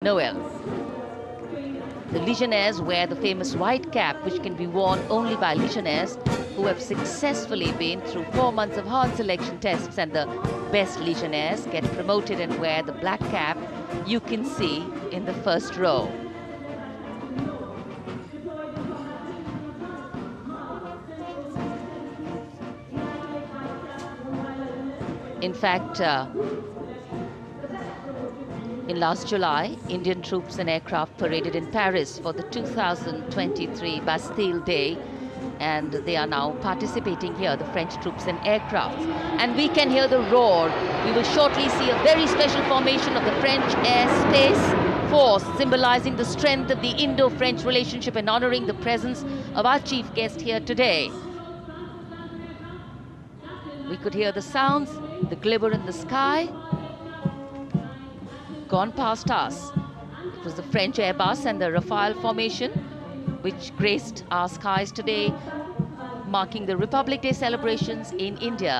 Noel. The Legionnaires wear the famous white cap, which can be worn only by Legionnaires who have successfully been through 4 months of hard selection tests, and the best Legionnaires get promoted and wear the black cap you can see in the first row. In fact, in last July, Indian troops and aircraft paraded in Paris for the 2023 Bastille Day, and they are now participating here, the French troops and aircrafts. And we can hear the roar. We will shortly see a very special formation of the French Air Space Force, symbolizing the strength of the Indo-French relationship and honoring the presence of our chief guest here today. We could hear the sounds, the glimmer in the sky. Gone past us. It was the French Airbus and the Rafale formation which graced our skies today, marking the Republic Day celebrations in India.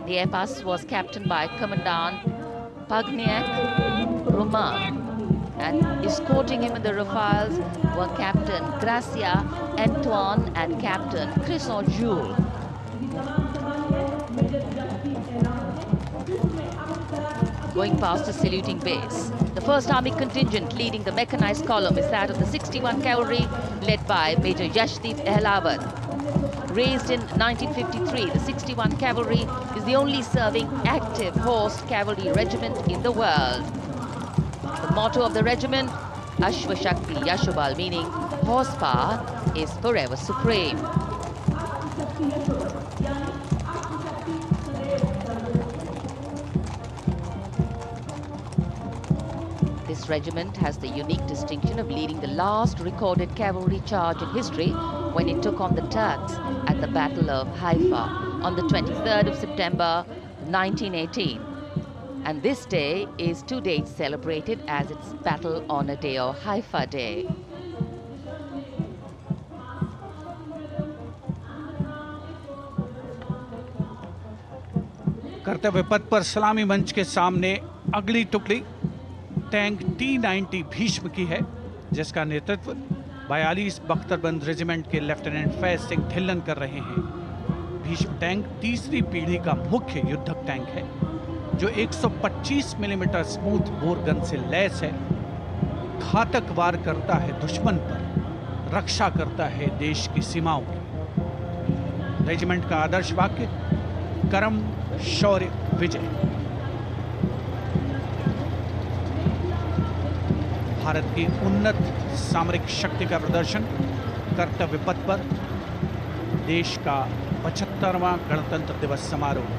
The Airbus was captained by Commandant Pagniak Roman, and escorting him in the Rafales were Captain Gracia Antoine and Captain Crisson Jules. Going past the saluting base. The 1st Army contingent leading the mechanized column is that of the 61 Cavalry, led by Major Yashdeep Ehlawat. Raised in 1953, the 61 Cavalry is the only serving active horsed cavalry regiment in the world. The motto of the regiment, Ashwa Shakti Yashobal, meaning horsepower is forever supreme. This regiment has the unique distinction of leading the last recorded cavalry charge in history when it took on the Turks at the Battle of Haifa on the 23rd of September 1918. And this day is to date celebrated as its Battle Honor Day or Haifa Day. कर्तव्य पथ पर सलामी मंच के सामने अगली टुकड़ी tank T-90 Bhishma की है, जिसका नेतृत्व 42 बख्तरबंद रेजिमेंट के लेफ्टिनेंट फैज सिंह ढिल्लन कर रहे हैं। भीष्म टैंक तीसरी पीढ़ी का मुख्य युद्धक टैंक है, जो 125 मिलीमीटर स्मूथ बोर गन से लैस है, घातक वार करता है दुश्मन पर, रक्षा करता है देश की सीमाओं की। रेजिमेंट का आदर्श वाक्य कर्म शौर्य विजय। भारत की उन्नत सामरिक शक्ति का प्रदर्शन कर्तव्य पथ पर देश का 75वां गणतंत्र दिवस समारोह।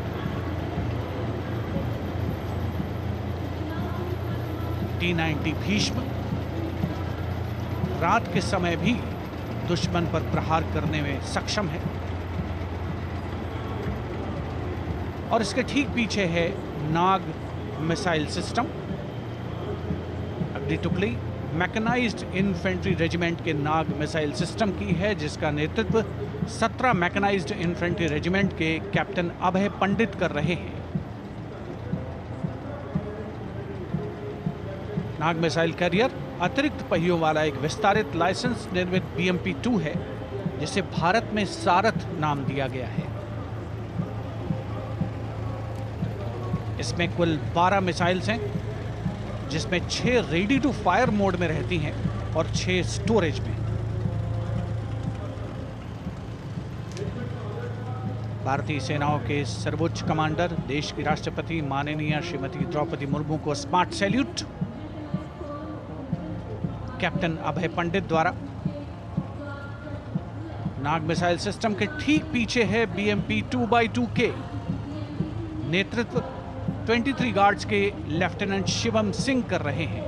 T-90 भीष्म रात के समय भी दुश्मन पर प्रहार करने में सक्षम है, और इसके ठीक पीछे है नाग मिसाइल सिस्टम। अगली टुकड़ी मैकेनाइज्ड इन्फेंट्री रेजिमेंट के नाग मिसाइल सिस्टम की है, जिसका नेतृत्व 17 मैकेनाइज्ड इन्फेंट्री रेजिमेंट के कैप्टन अभय पंडित कर रहे हैं। नाग मिसाइल कैरियर अतिरिक्त पहियों वाला एक विस्तारित लाइसेंस निर्मित BMP-2 है, जिसे भारत में सारथ नाम दिया गया है। इसमें कुल 12 मिसाइल्स हैं, जिसमें 6 रेडी टू फायर मोड में रहती हैं और 6 स्टोरेज में। भारतीय सेनाओं के सर्वोच्च कमांडर देश की राष्ट्रपति माननीय श्रीमती द्रौपदी मुर्मू को स्मार्ट सैल्यूट कैप्टन अभय पंडित द्वारा। नाग मिसाइल सिस्टम के ठीक पीछे है BMP-2x2K। नेतृत्व 23 गार्ड्स के लेफ्टिनेंट शिवम सिंह कर रहे हैं।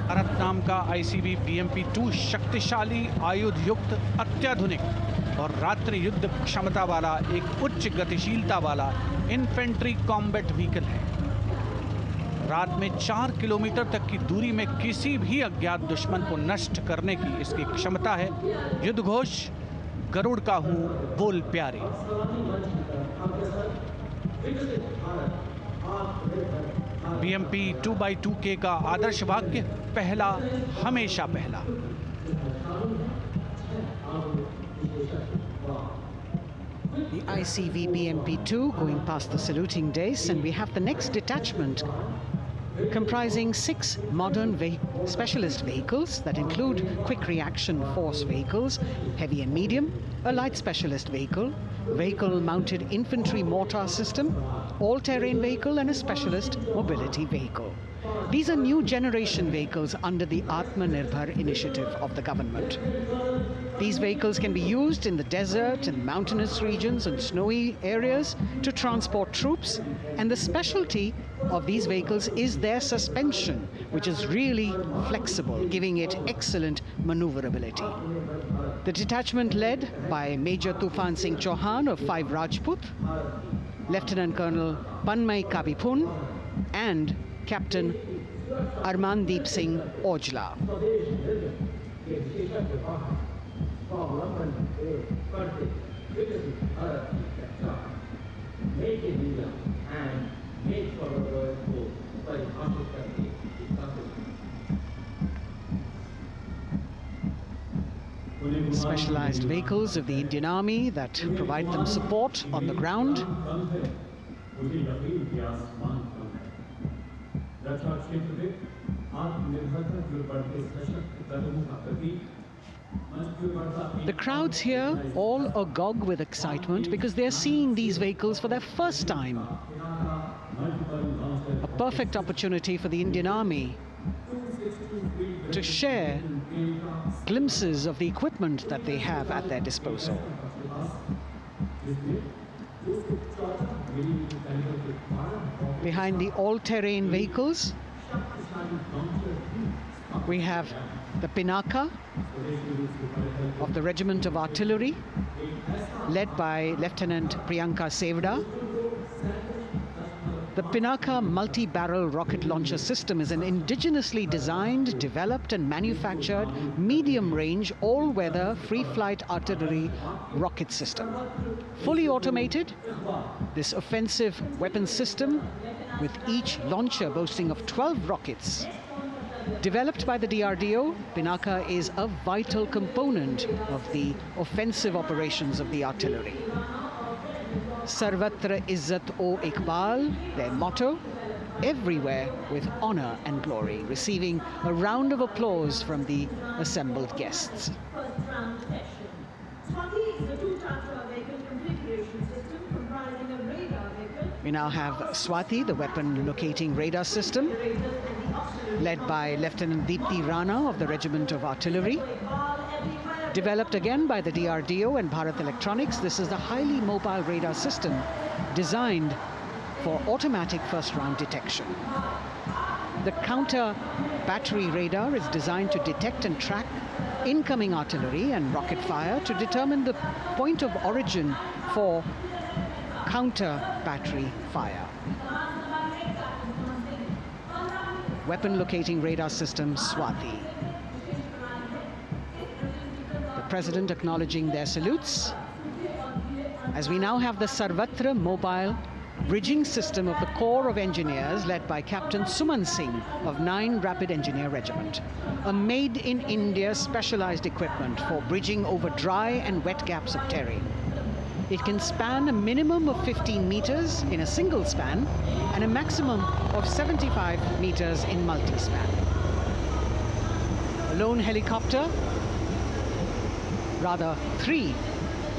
भारत नाम का ICB BMP-2 शक्तिशाली आयुध युक्त अत्याधुनिक और रात्रि युद्ध क्षमता वाला एक उच्च गतिशीलता वाला इन्फेंट्री कॉम्बैट व्हीकल है। रात में 4 किलोमीटर तक की दूरी में किसी भी अज्ञात दुश्मन को नष्ट करने की इसकी क्षमता है। युद्ध घोष गरुड़ का हूं बोल प्यारे। BMP 2x2K का आदर्श वाक्य, पहला हमेशा पहला। The ICV BMP-2 going past the saluting dais, and we have the next detachment comprising 6 modern specialist vehicles that include quick reaction force vehicles, heavy and medium, a light specialist vehicle, vehicle-mounted infantry mortar system, all-terrain vehicle, and a specialist mobility vehicle. These are new generation vehicles under the Atmanirbhar initiative of the government. These vehicles can be used in the desert and mountainous regions and snowy areas to transport troops, and the specialty of these vehicles is their suspension, which is really flexible, giving it excellent maneuverability. The detachment led by Major Tufan Singh Chauhan of 5 Rajput, Lieutenant Colonel Panmay Kabipun, and Captain Armandeep Singh Ojla. Specialized vehicles of the Indian Army that provide them support on the ground. The crowds here all agog with excitement because they're seeing these vehicles for their first time. A perfect opportunity for the Indian Army to share glimpses of the equipment that they have at their disposal. Behind the all-terrain vehicles, we have the Pinaka of the Regiment of Artillery, led by Lieutenant Priyanka Sevda. The Pinaka multi-barrel rocket launcher system is an indigenously designed, developed and manufactured medium-range, all-weather, free-flight artillery rocket system. Fully automated, this offensive weapon system, with each launcher boasting of 12 rockets, developed by the DRDO, Pinaka is a vital component of the offensive operations of the artillery. Sarvatra Izzat-o Iqbal, their motto, everywhere with honor and glory, receiving a round of applause from the assembled guests. We now have Swati, the weapon locating radar system, led by Lieutenant Deepti Rana of the Regiment of Artillery. Developed again by the DRDO and Bharat Electronics, this is a highly mobile radar system designed for automatic first-round detection. The counter battery radar is designed to detect and track incoming artillery and rocket fire to determine the point of origin for counter battery fire. Weapon locating radar system Swati. President acknowledging their salutes, as we now have the Sarvatra mobile bridging system of the Corps of Engineers led by Captain Suman Singh of 9 Rapid Engineer Regiment, a made-in-India specialized equipment for bridging over dry and wet gaps of terrain. It can span a minimum of 15 meters in a single span and a maximum of 75 meters in multi-span. A lone helicopter, rather 3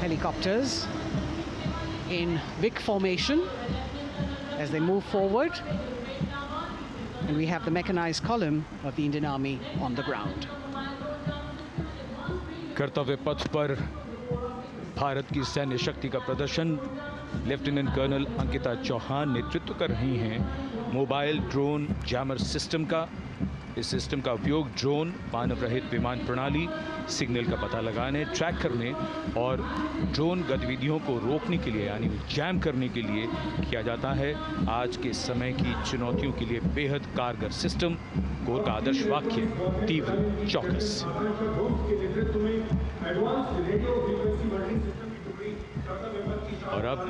helicopters in Vic formation as they move forward, and we have the mechanized column of the Indian Army on the ground. कर्तव्य पथ पर भारत की सैन्य शक्ति का प्रदर्शन lieutenant colonel Ankita Chauhan नेतृत्व कर रही हैं मोबाइल ड्रोन जैमर सिस्टम का। इस सिस्टम का उपयोग ड्रोन, मानव रहित विमान प्रणाली, सिग्नल का पता लगाने, ट्रैक करने और ड्रोन गतिविधियों को रोकने के लिए यानी जैम करने के लिए किया जाता है। आज के समय की चुनौतियों के लिए बेहद कारगर सिस्टम। कोर का आदर्श वाक्य, तीव्र चौकस। और अब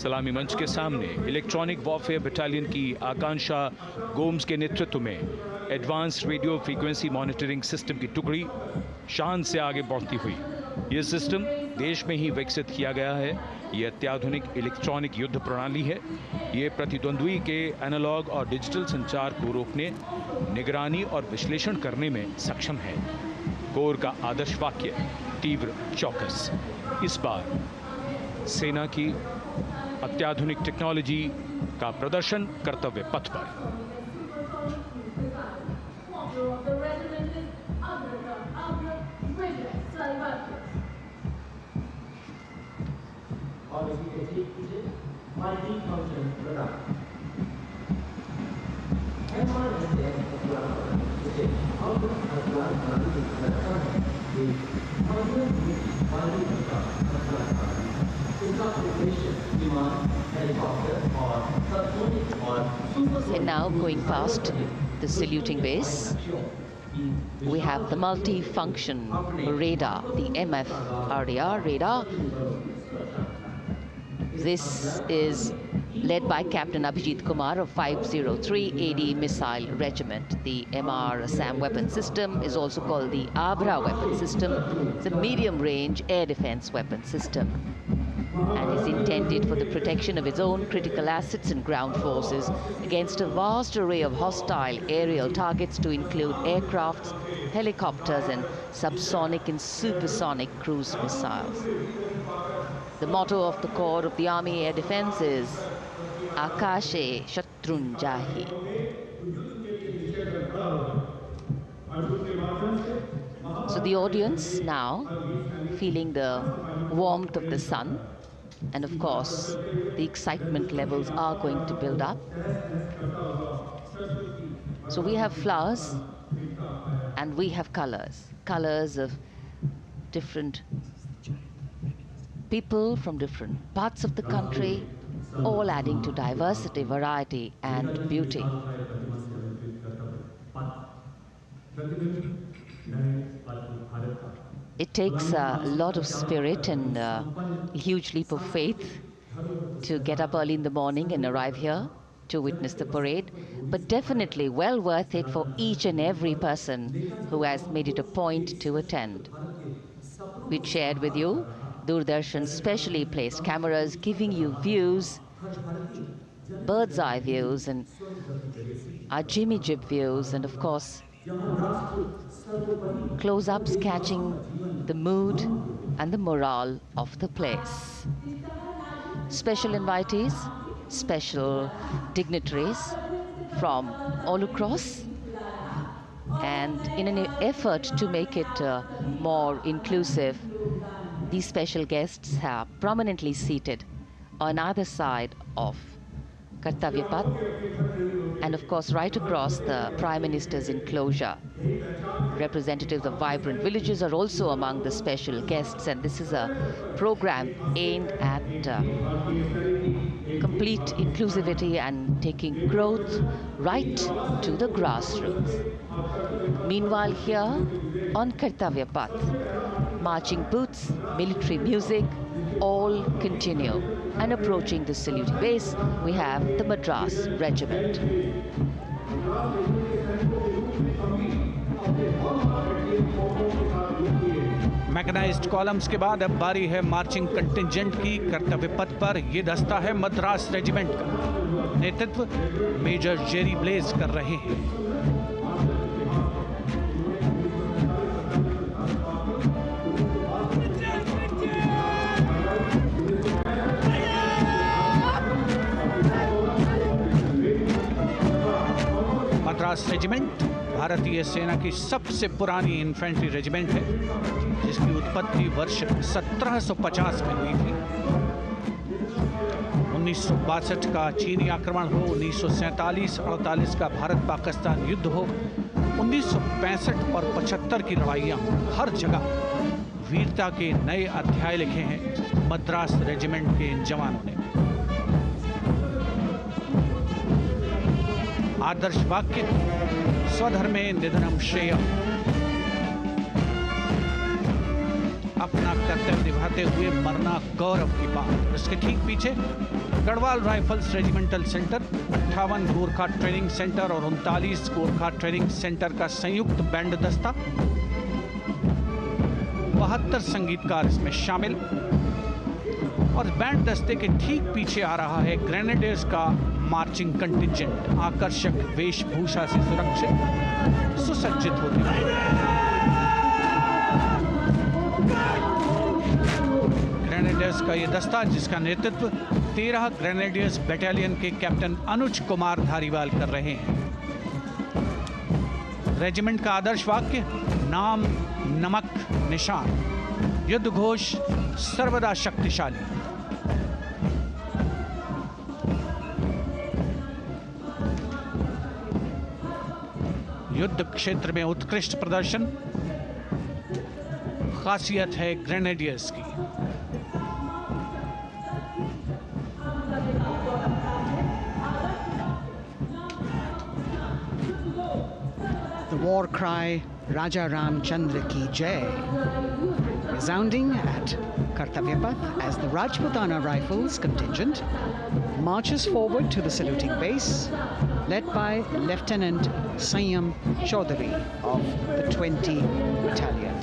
सलामी मंच के सामने इलेक्ट्रॉनिक वॉरफेयर बटालियन की आकांक्षा गोम्स के नेतृत्व में advance radio frequency monitoring system की टुकड़ी शान से आगे बढ़ती हुई। यह सिस्टम देश में ही विकसित किया गया है। यह अत्याधुनिक इलेक्ट्रॉनिक युद्ध प्रणाली है। यह प्रतिद्वंद्वी के एनालॉग और डिजिटल संचार को रोकने, निगरानी और विश्लेषण करने में सक्षम है। कोर का आदर्श वाक्य तीव्र चौकस। इस बार सेना की अत्याधुनिक टेक्नोलॉजी का प्रदर्शन कर्तव्य पथ पर। And now going past the saluting base, we have the multi-function radar, the MFRDR radar. This is led by Captain Abhijit Kumar of 503 AD Missile Regiment. The MR SAM weapon system is also called the Abra weapon system. It's a medium-range air defense weapon system and is intended for the protection of its own critical assets and ground forces against a vast array of hostile aerial targets to include aircrafts, helicopters and subsonic and supersonic cruise missiles. The motto of the Corps of the Army Air Defense is Akashe Shatrun Jahi. So the audience now feeling the warmth of the sun, and of course the excitement levels are going to build up. So we have flowers and we have colors of different people from different parts of the country, all adding to diversity, variety and beauty. It takes a lot of spirit and a huge leap of faith to get up early in the morning and arrive here to witness the parade, but definitely well worth it for each and every person who has made it a point to attend. We shared with you Doordarshan's specially placed cameras giving you views, bird's eye views and our Jimmy Jib views, and of course close-ups catching the mood and the morale of the place. Special invitees, special dignitaries from all across, and in an effort to make it more inclusive, these special guests are prominently seated on either side of Kartavya Path, and of course right across the Prime Minister's enclosure. Representatives of vibrant villages are also among the special guests, and this is a program aimed at complete inclusivity and taking growth right to the grassroots. Meanwhile, here on Kartavya Path, marching boots, military music, all continue. And approaching the saluting base, we have the Madras Regiment. Mechanised columns के बाद अब बारी है marching contingent की। कर्तव्य पथ पर ये दस्ता है मद्रास रेजिमेंट का। नेतृत्व मेजर जेरी ब्लेज कर रहे हैं। मद्रास रेजिमेंट भारतीय सेना की सबसे पुरानी इन्फेंट्री रेजिमेंट है, जिसकी उत्पत्ति वर्ष 1750 में हुई थी। 1962 का चीनी आक्रमण हो, 1947-48 का भारत पाकिस्तान युद्ध हो, 1965 और 75 की लड़ाइयाँ हो, हर जगह वीरता के नए अध्याय लिखे हैं मद्रास रेजिमेंट के इन जवानों ने। आदर्श वाक्य स्वधर्मे निधनम श्रेय। अपना कर्तव्य निभाते हुए मरना गौरव की बात। इसके ठीक पीछे Garhwal rifles regimental centre, 58 Gorkha training centre और 39 गोरखा ट्रेनिंग सेंटर का संयुक्त बैंड दस्ता। 72 संगीतकार इसमें शामिल। और बैंड दस्ते के ठीक पीछे आ रहा है ग्रेनेडियर्स का मार्चिंग कंटिंजेंट, आकर्षक वेशभूषा से सुरक्षित सुसज्जित होते हुए। ग्रेनेडियर्स का यह दस्ता, जिसका नेतृत्व 13 ग्रेनेडियर्स बटालियन के कैप्टन अनुज कुमार धारीवाल कर रहे हैं। रेजिमेंट का आदर्श वाक्य नाम नमक निशान, युद्ध घोष सर्वदा शक्तिशाली। युद्ध क्षेत्र में उत्कृष्ट प्रदर्शन खासियत है ग्रेनेडियर्स की। The war cry Raja Ramchandra Ki Jai resounding at Kartavya Path as the Rajputana Rifles contingent marches forward to the saluting base, led by Lieutenant Sanyam Chaudhary of the 20 Battalion.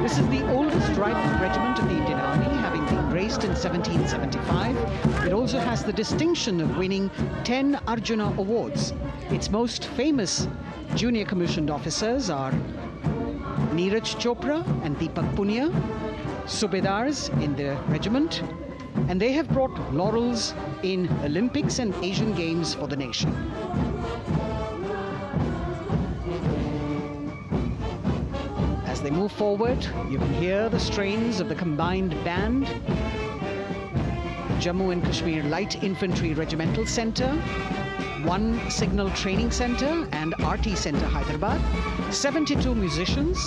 This is the oldest rifle regiment of the Indian Army, having been raised in 1775. It also has the distinction of winning 10 Arjuna Awards. Its most famous junior commissioned officers are Neeraj Chopra and Deepak Punia, Subedars in the regiment, and they have brought laurels in Olympics and Asian Games for the nation. As they move forward, you can hear the strains of the combined band. Jammu and Kashmir Light Infantry Regimental Centre, 1 Signal Training Centre and RT Centre Hyderabad, 72 musicians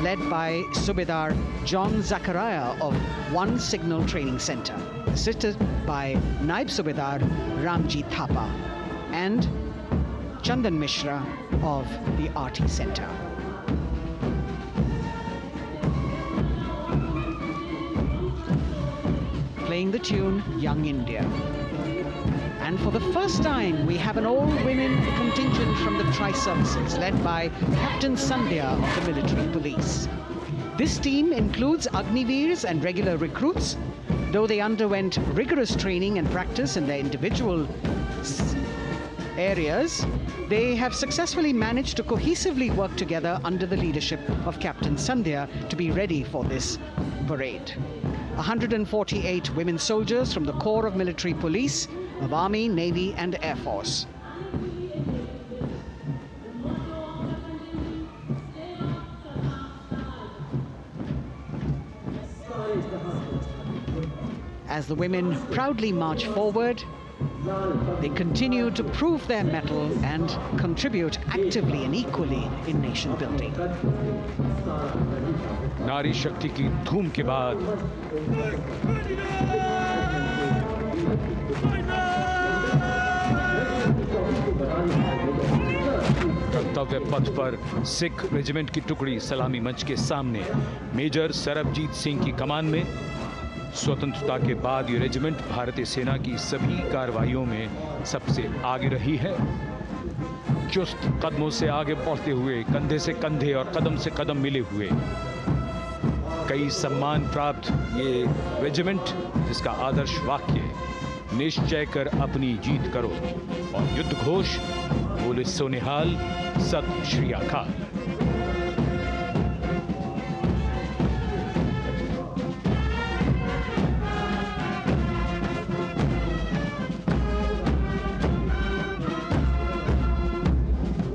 led by Subedar John Zachariah of 1 Signal Training Centre, assisted by Naib Subedar Ramji Thapa and Chandan Mishra of the RT Centre. Playing the tune Young India. And for the first time, we have an all-women contingent from the Tri-Services, led by Captain Sandhya of the Military Police. This team includes Agniveers and regular recruits. Though they underwent rigorous training and practice in their individual areas, they have successfully managed to cohesively work together under the leadership of Captain Sandhya to be ready for this parade. 148 women soldiers from the Corps of Military Police of Army, Navy and Air Force. As the women proudly march forward, they continue to prove their mettle and contribute actively and equally in nation building. नारी शक्ति की धूम के बाद कर्तव्य पथ पर Sikh regiment की टुकड़ी सलामी मंच के सामने मेजर सरबजीत सिंह की कमान में। स्वतंत्रता के बाद ये रेजिमेंट भारतीय सेना की सभी कार्रवाइयों में सबसे आगे रही है। चुस्त कदमों से आगे बढ़ते हुए, कंधे से कंधे और कदम से कदम मिले हुए, कई सम्मान प्राप्त ये रेजिमेंट, जिसका आदर्श वाक्य निश्चय कर अपनी जीत करो और युद्ध घोष बोले सोनिहाल सत श्री अकाल।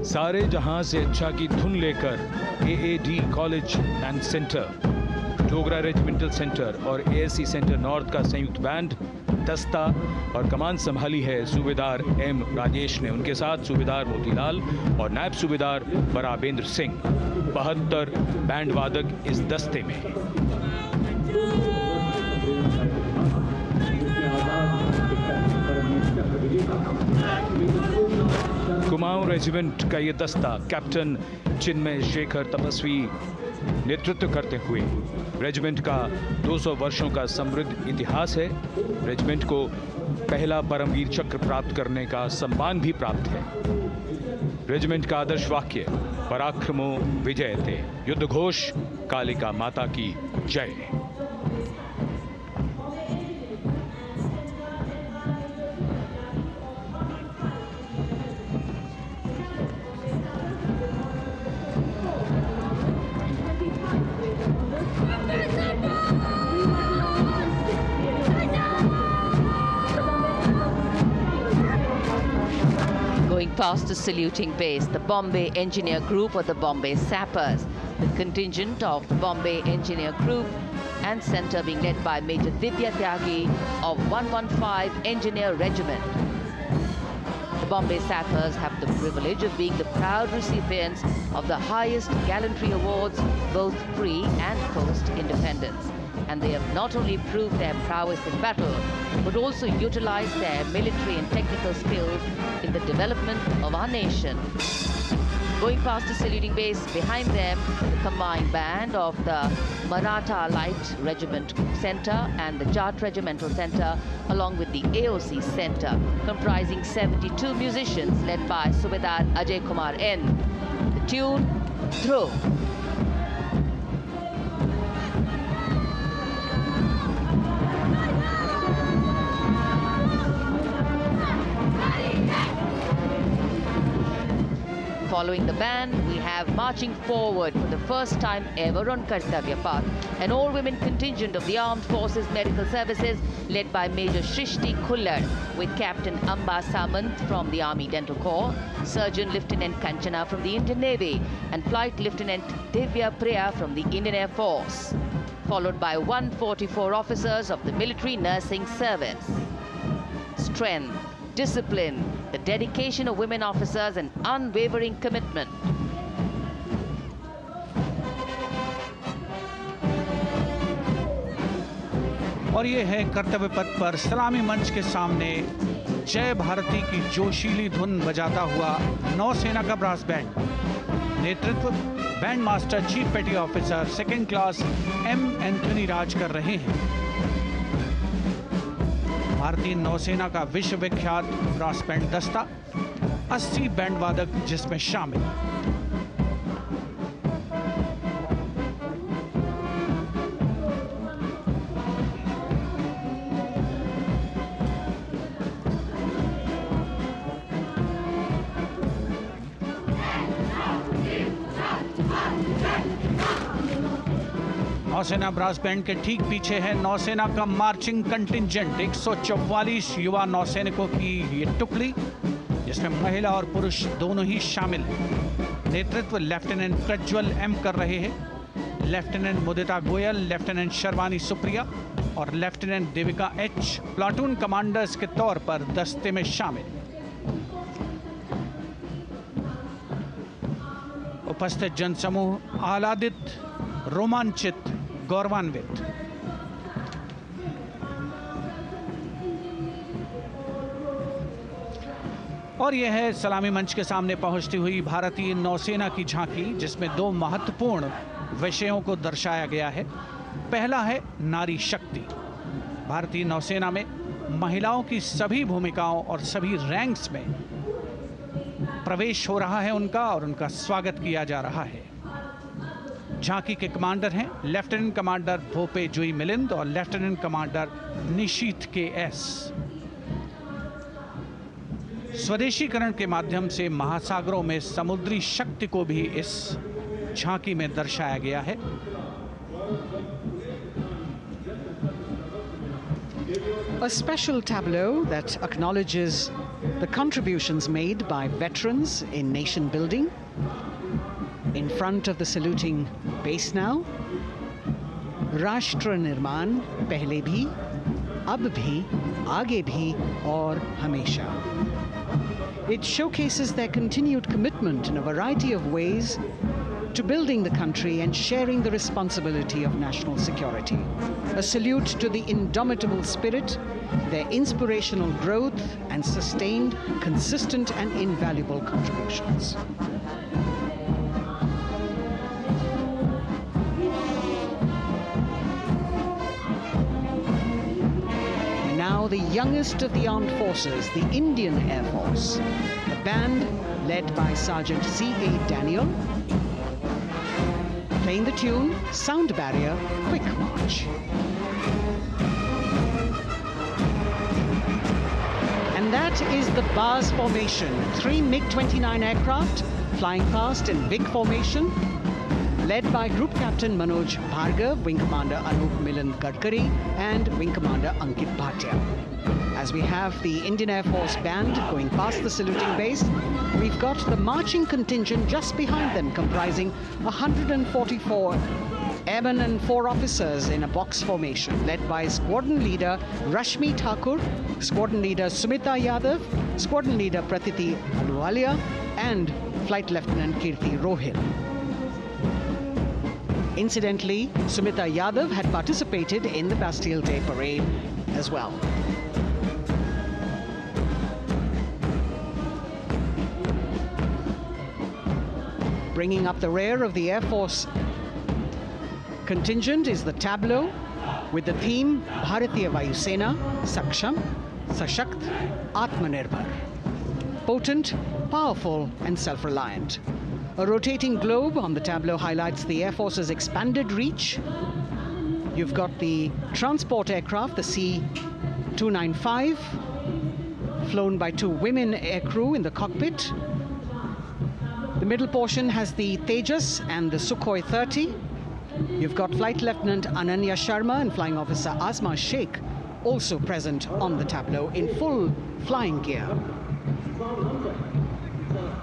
सारे जहां से अच्छा की धुन लेकर AAD college and centre, Dogra regimental centre और एएससी सेंटर नॉर्थ का संयुक्त बैंड दस्ता और कमान संभाली है सूबेदार एम राजेश ने। उनके साथ सूबेदार मोतीलाल और नायब सूबेदार बराबेंद्र सिंह। 72 बैंड वादक इस दस्ते में हैं। कुमाऊं महिलाओं रेजिमेंट का ये दस्ता कैप्टन चिन्मय शेखर तपस्वी नेतृत्व करते हुए, रेजिमेंट का 200 वर्षों का समृद्ध इतिहास है। रेजिमेंट को पहला परमवीर चक्र प्राप्त करने का सम्मान भी प्राप्त है। रेजिमेंट का आदर्श वाक्य पराक्रमो विजयते, युद्ध घोष कालिका माता की जय। Going past the saluting base, the Bombay Engineer Group or the Bombay Sappers, the contingent of the Bombay Engineer Group and Centre being led by Major Divya Tyagi of 115 Engineer Regiment. The Bombay Sappers have the privilege of being the proud recipients of the highest gallantry awards, both pre and post-independence. And they have not only proved their prowess in battle, but also utilized their military and technical skills in the development of our nation. Going past the saluting base, behind them, the combined band of the Maratha Light Regiment Centre and the Jat Regimental Centre, along with the AOC Centre, comprising 72 musicians led by Subedar Ajay Kumar N. The tune, Dhruv. Following the band, we have marching forward for the first time ever on Kartavya Path, an all-women contingent of the Armed Forces Medical Services led by Major Shrishti Khullar with Captain Amba Samant from the Army Dental Corps, Surgeon Lieutenant Kanchana from the Indian Navy and Flight Lieutenant Divya Priya from the Indian Air Force, followed by 144 officers of the Military Nursing Service. Strength, discipline, the dedication of women officers and unwavering commitment. और ये है कर्तव्य पथ पर सलामी मंच के सामने जय भारती की जोशीली धुन बजाता हुआ नौसेना का ब्रास बैंड। नेतृत्व band master chief petty officer second class M Anthony Raj कर रहे हैं। भारतीय नौसेना का विश्व विख्यात ब्रास बैंड दस्ता, 80 बैंड वादक जिसमें शामिल। नौसेना ब्रास बैंड के ठीक पीछे है नौसेना का मार्चिंग कंटिंजेंट, 144 युवा नौसैनिकों की ये टुकड़ी जिसमें महिला और पुरुष दोनों ही शामिल हैं। नेतृत्व लेफ्टिनेंट प्रज्वल एम कर रहे हैं। लेफ्टिनेंट मुदिता गोयल, लेफ्टिनेंट शर्वानी सुप्रिया और lieutenant Devika H platoon commanders के तौर पर दस्ते में शामिल। उपस्थित जनसमूह आह्लादित, रोमांचित, गौरवान्वित। और यह है सलामी मंच के सामने पहुंचती हुई भारतीय नौसेना की झांकी, जिसमें दो महत्वपूर्ण विषयों को दर्शाया गया है। पहला है नारी शक्ति। भारतीय नौसेना में महिलाओं की सभी भूमिकाओं और सभी रैंक्स में प्रवेश हो रहा है उनका, और उनका स्वागत किया जा रहा है। झांकी के कमांडर हैं लेफ्टिनेंट कमांडर भोपे जुई मिलिंद और लेफ्टिनेंट कमांडर निशीथ के एस। स्वदेशीकरण के माध्यम से महासागरों में समुद्री शक्ति को भी इस झांकी में दर्शाया गया है। A special tableau that acknowledges the contributions made by veterans in nation building. In front of the saluting base now, राष्ट्र निर्माण पहले भी, अब भी, आगे भी और हमेशा. It showcases their continued commitment in a variety of ways to building the country and sharing the responsibility of national security. A salute to the indomitable spirit, their inspirational growth, and sustained, consistent, and invaluable contributions. Now the youngest of the armed forces, the Indian Air Force, the band led by Sergeant C.A. Daniel, playing the tune Sound Barrier Quick March. And that is the bars formation. 3 MiG-29 aircraft flying past in big formation, led by Group Captain Manoj Bhargav, Wing Commander Anup Milan Gadkari, and Wing Commander Ankit Bhatia. As we have the Indian Air Force band going past the saluting base, we've got the marching contingent just behind them, comprising 144 airmen and 4 officers in a box formation, led by Squadron Leader Rashmi Thakur, Squadron Leader Sumita Yadav, Squadron Leader Pratiti Aluwalia, and Flight Lieutenant Kirti Rohil. Incidentally, Sumita Yadav had participated in the Bastille Day parade as well. Bringing up the rear of the Air Force contingent is the tableau with the theme Bharatiya Vayu Sena, Saksham, Sashakt, Atmanirbhar. Potent, powerful, and self-reliant. A rotating globe on the tableau highlights the Air Force's expanded reach. You've got the transport aircraft, the C-295, flown by 2 women aircrew in the cockpit. The middle portion has the Tejas and the Sukhoi 30. You've got Flight Lieutenant Ananya Sharma and Flying Officer Azma Sheikh also present on the tableau in full flying gear.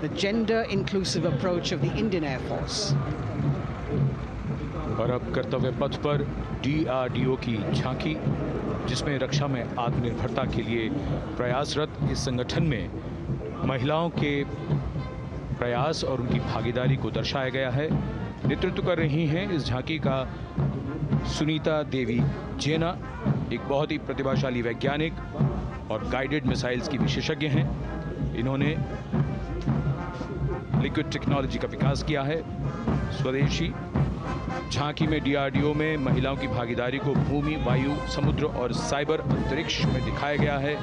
The gender-inclusive approach of the Indian Air Force. और अब कर्तव्य पथ पर DRDO की झांकी, जिसमें रक्षा में आत्मनिर्भरता के लिए प्रयासरत इस संगठन में महिलाओं के प्रयास और उनकी भागीदारी को दर्शाया गया है। नेतृत्व कर रही हैं इस झांकी का सुनीता देवी जेना, एक बहुत ही प्रतिभाशाली वैज्ञानिक और गाइडेड मिसाइल्स की विशेषज्ञ हैं। इन्होंने लिक्विड टेक्नोलॉजी का विकास किया है, स्वदेशी। झांकी में DRDO में महिलाओं की भागीदारी को भूमि, वायु, समुद्र और साइबर अंतरिक्ष में दिखाया गया है।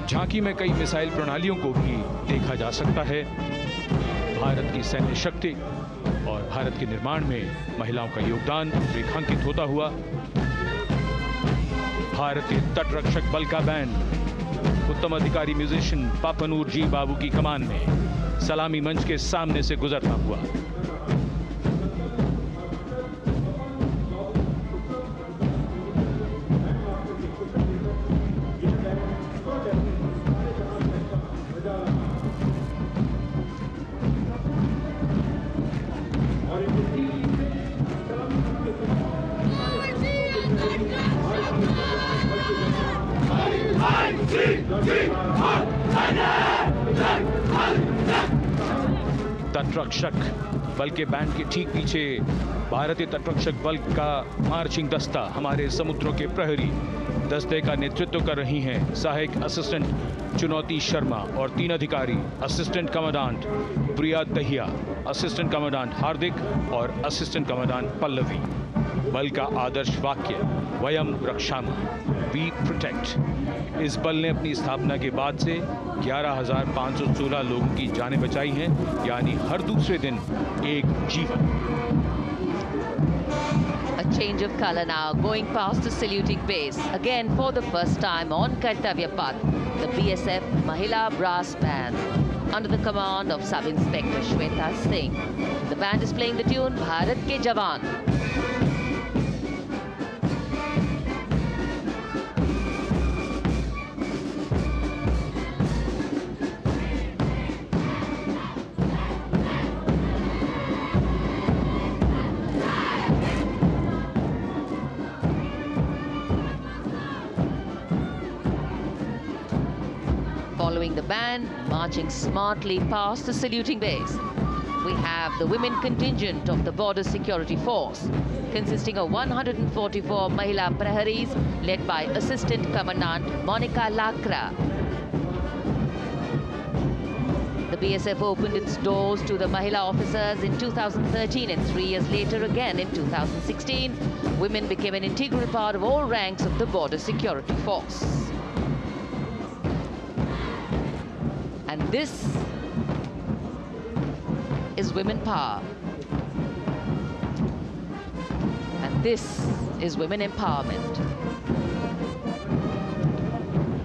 झांकी में कई मिसाइल प्रणालियों को भी देखा जा सकता है। भारत की सैन्य शक्ति और भारत के निर्माण में महिलाओं का योगदान रेखांकित होता हुआ भारतीय तटरक्षक बल का बैंड उत्तम अधिकारी म्यूजिशियन पापनूर जी बाबू की कमान में सलामी मंच के सामने से गुजरता हुआ। तटरक्षक बल के बैंड के ठीक पीछे भारतीय तटरक्षक बल का मार्चिंग दस्ता हमारे समुद्रों के प्रहरी दस्ते का नेतृत्व कर रही हैं सहायक असिस्टेंट चुनौती शर्मा और 3 अधिकारी, असिस्टेंट कमांडेंट प्रिया दहिया, असिस्टेंट कमांडेंट हार्दिक और असिस्टेंट कमांडेंट पल्लवी। बल का आदर्श वाक्य वयम रक्षामः, वी प्रोटेक्ट। इस बल ने अपनी स्थापना के बाद से 11,516 लोगों की जानें बचाई हैं, यानी हर दूसरे दिन एक जीवन। A change of color now, going past the saluting base. Again, for the first time on Kartavya Path, the BSF Mahila Brass Band, under the command of Sub-Inspector Shweta Singh. The band is playing the tune Bharat Ke Jawan. Following the band, marching smartly past the saluting base. we have the women contingent of the Border Security Force, consisting of 144 Mahila Praharis, led by Assistant Commandant Monica Lakra. The BSF opened its doors to the Mahila officers in 2013, and 3 years later again in 2016. Women became an integral part of all ranks of the Border Security Force. And this is women power. And this is women empowerment.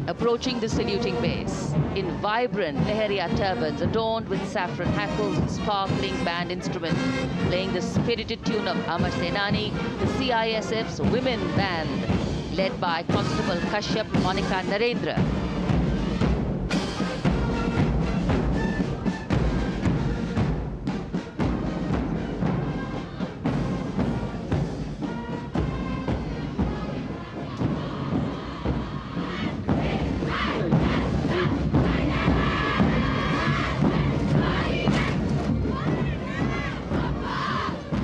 Approaching the saluting base in vibrant Lehariya turbans adorned with saffron hackles and sparkling band instruments, playing the spirited tune of Amar Senani, the CISF's women band, led by Constable Kashyap Monica Narendra.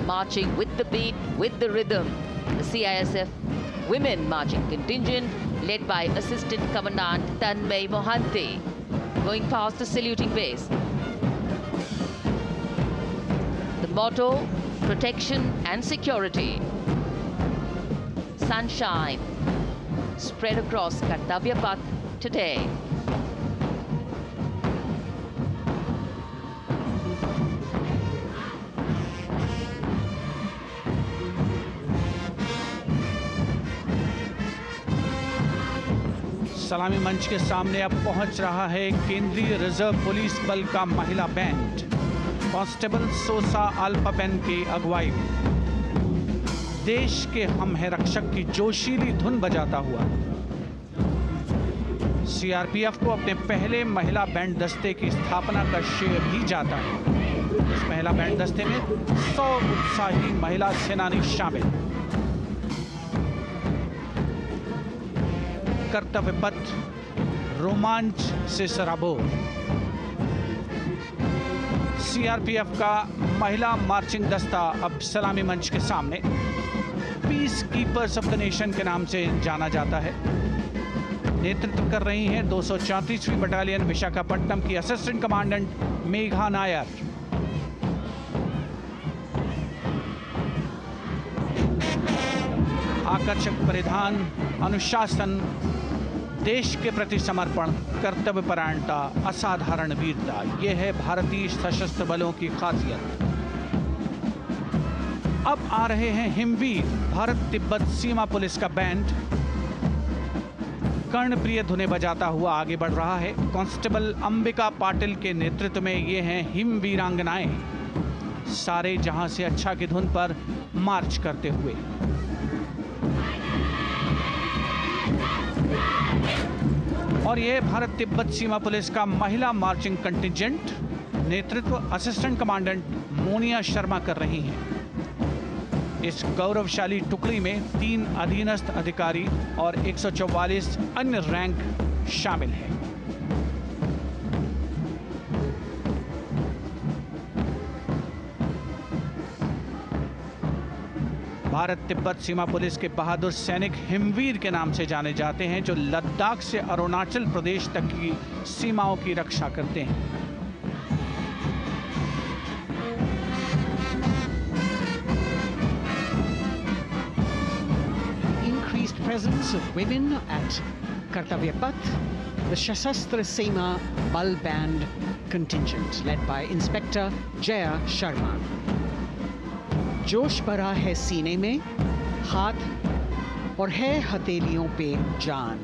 Marching with the beat, with the rhythm, the CISF Women Marching Contingent, led by Assistant Commandant Tanmay Mohanty, going past the saluting base. The motto, protection and security. Sunshine spread across Kartavya Path today. सलामी मंच के सामने अब पहुंच रहा है केंद्रीय reserve police बल का महिला बैंड कांस्टेबल सोसा अल्पापेन की अगुवाई में देश के हम है रक्षक की जोशीली धुन बजाता हुआ सीआरपीएफ को अपने पहले महिला बैंड दस्ते की स्थापना का श्रेय भी जाता है। इस महिला बैंड दस्ते में 100 उत्साही महिला सेनानी शामिल। कर्तव्य पथ रोमांच से सराबोर। सीआरपीएफ का महिला मार्चिंग दस्ता अब सलामी मंच के सामने peace keepers of the nation के नाम से जाना जाता है। नेतृत्व कर रही हैं 234वीं बटालियन विशाखापट्टनम की असिस्टेंट कमांडेंट मेघा नायर। आकर्षक परिधान, अनुशासन, देश के प्रति समर्पण, कर्तव्य परायणता, असाधारण वीरता, यह है भारतीय सशस्त्र बलों की खासियत। अब आ रहे हैं हिमवीर भारत तिब्बत सीमा पुलिस का बैंड कर्णप्रिय धुनें बजाता हुआ आगे बढ़ रहा है। कांस्टेबल अंबिका पाटिल के नेतृत्व में ये हैं हिमवीरांगनाएं, सारे जहां से अच्छा की धुन पर मार्च करते हुए। और यह भारत तिब्बत सीमा पुलिस का महिला मार्चिंग कंटिजेंट, नेतृत्व असिस्टेंट कमांडेंट मोनिया शर्मा कर रही हैं। इस गौरवशाली टुकड़ी में 3 अधीनस्थ अधिकारी और 144 अन्य रैंक शामिल हैं। भारत तिब्बत सीमा पुलिस के बहादुर सैनिक हिमवीर के नाम से जाने जाते हैं, जो लद्दाख से अरुणाचल प्रदेश तक की सीमाओं की रक्षा करते हैं। Increased presence of women at Kartavya Path, the Shasastra Seema Bal Band contingent led by Inspector Jaya Sharma. जोश भरा है सीने में, हाथ और है हथेलियों पे जान.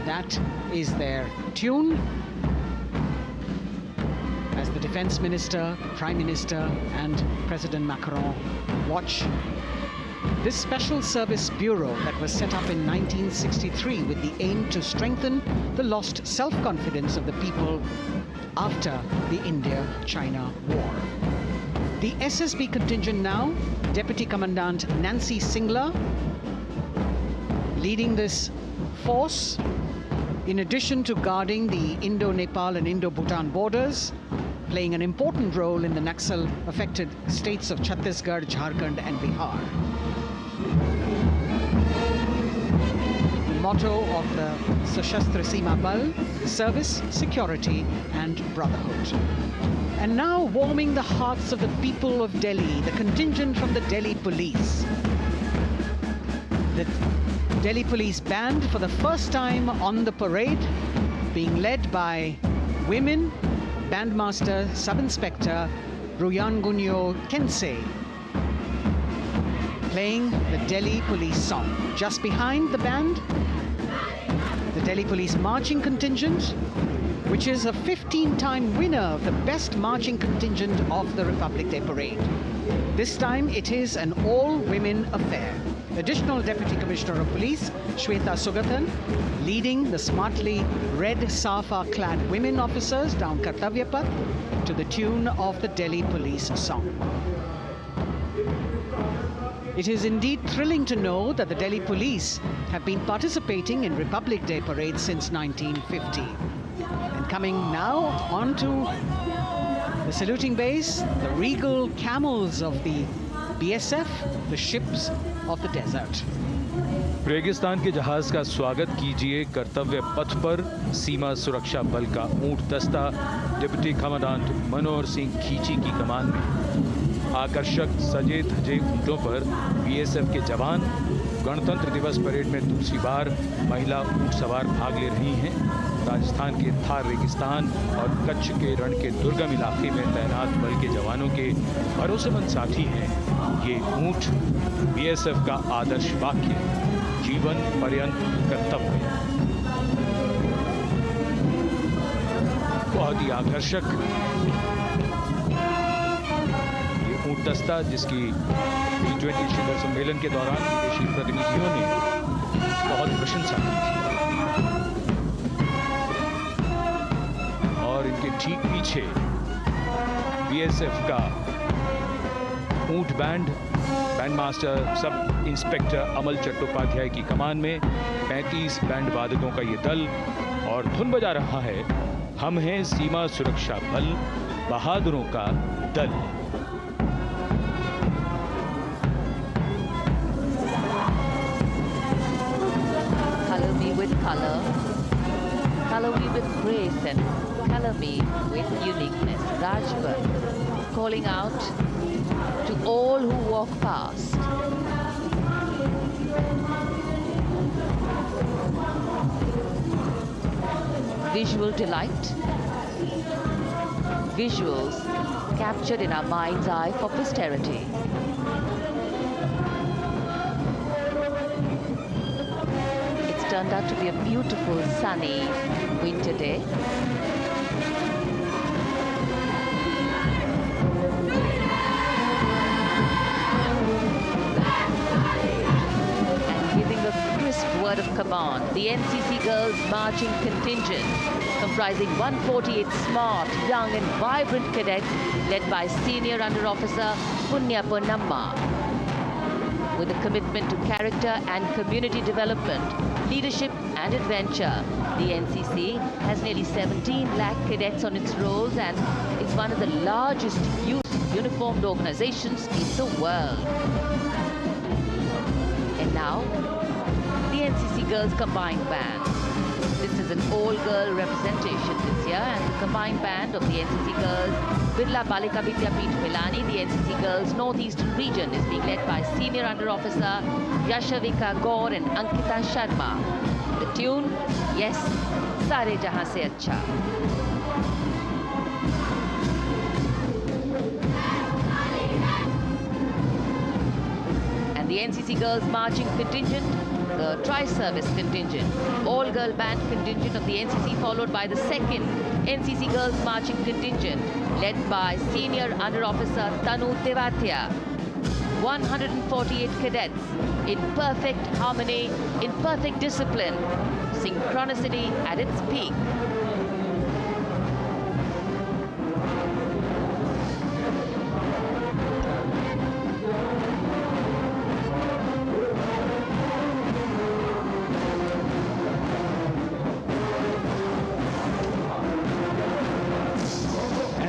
That is their tune. As the Defense Minister, Prime Minister and President Macron watch this Special Service Bureau that was set up in 1963 with the aim to strengthen the lost self-confidence of the people after the India-China war. The SSB contingent now, Deputy Commandant Nancy Singla, leading this force, in addition to guarding the Indo-Nepal and Indo-Bhutan borders, playing an important role in the Naxal-affected states of Chhattisgarh, Jharkhand and Bihar. The motto of the Sashastra Seema Bal: service, security and brotherhood. And now warming the hearts of the people of Delhi, the contingent from the Delhi police. The Delhi Police Band for the first time on the parade, being led by women, Bandmaster Sub-Inspector Ruyangunyo Kensei, playing the Delhi Police song. Just behind the band, the Delhi Police marching contingent, which is a 15-time winner of the best marching contingent of the Republic Day Parade. This time it is an all-women affair. Additional Deputy Commissioner of Police, Shweta Sugathan, leading the smartly red safa-clad women officers down Kartavya Path to the tune of the Delhi Police song. It is indeed thrilling to know that the Delhi Police have been participating in Republic Day parades since 1950. And coming now onto the saluting base, the regal camels of the BSF, the ships of the desert. रेगिस्तान के जहाज का स्वागत कीजिए कर्तव्य पथ पर सीमा सुरक्षा बल का ऊंट दस्ता डिप्टी कमांडेंट मनोहर सिंह खींची की कमान में। आकर्षक सजे धजे ऊंटों पर बीएसएफ के जवान। गणतंत्र दिवस परेड में दूसरी बार महिला ऊंट सवार भाग ले रही हैं। राजस्थान के थार रेगिस्तान और कच्छ के रण के दुर्गम इलाके में तैनात बल के जवानों के भरोसेमंद साथी हैं ये ऊंट। बीएसएफ का आदर्श वाक्य, जीवन पर्यंत कर्तव्य। बहुत ही आकर्षक ये ऊंट दस्ता, जिसकी G20 शिखर सम्मेलन के दौरान विदेशी प्रतिनिधियों ने बहुत प्रशंसा की थी। और इनके ठीक पीछे बीएसएफ का ऊंट बैंड, बैंडमास्टर सब इंस्पेक्टर अमल चट्टोपाध्याय की कमान में 35 बैंड वादकों का ये दल, और धुन बजा रहा है हम हैं सीमा सुरक्षा बल, बहादुरों का दल। Color me with color, color me with grace, and color me with uniqueness. Rajpath calling out to all who walk past. Visual delight, visuals captured in our mind's eye for posterity. It's turned out to be a beautiful sunny winter day. Word of command, the NCC Girls Marching Contingent, comprising 148 smart, young and vibrant cadets led by Senior Under Officer Punya Ponnamma. With a commitment to character and community development, leadership and adventure, the NCC has nearly 17 lakh cadets on its rolls and is one of the largest youth uniformed organizations in the world. And now, the NCC Girls Combined Band. This is an all-girl representation this year, and the combined band of the NCC Girls Birla Balika Vidyapeeth Milani, the NCC Girls Northeastern region, is being led by Senior Under Officer Yashavika Gaur and Ankita Sharma. The tune, yes, Sare Jahan Se Acha. And the NCC Girls Marching Contingent, the Tri-Service Contingent, all-girl band contingent of the NCC, followed by the second NCC Girls Marching Contingent, led by Senior Under Officer Tanu Tewatia. 148 cadets in perfect harmony, in perfect discipline, synchronicity at its peak.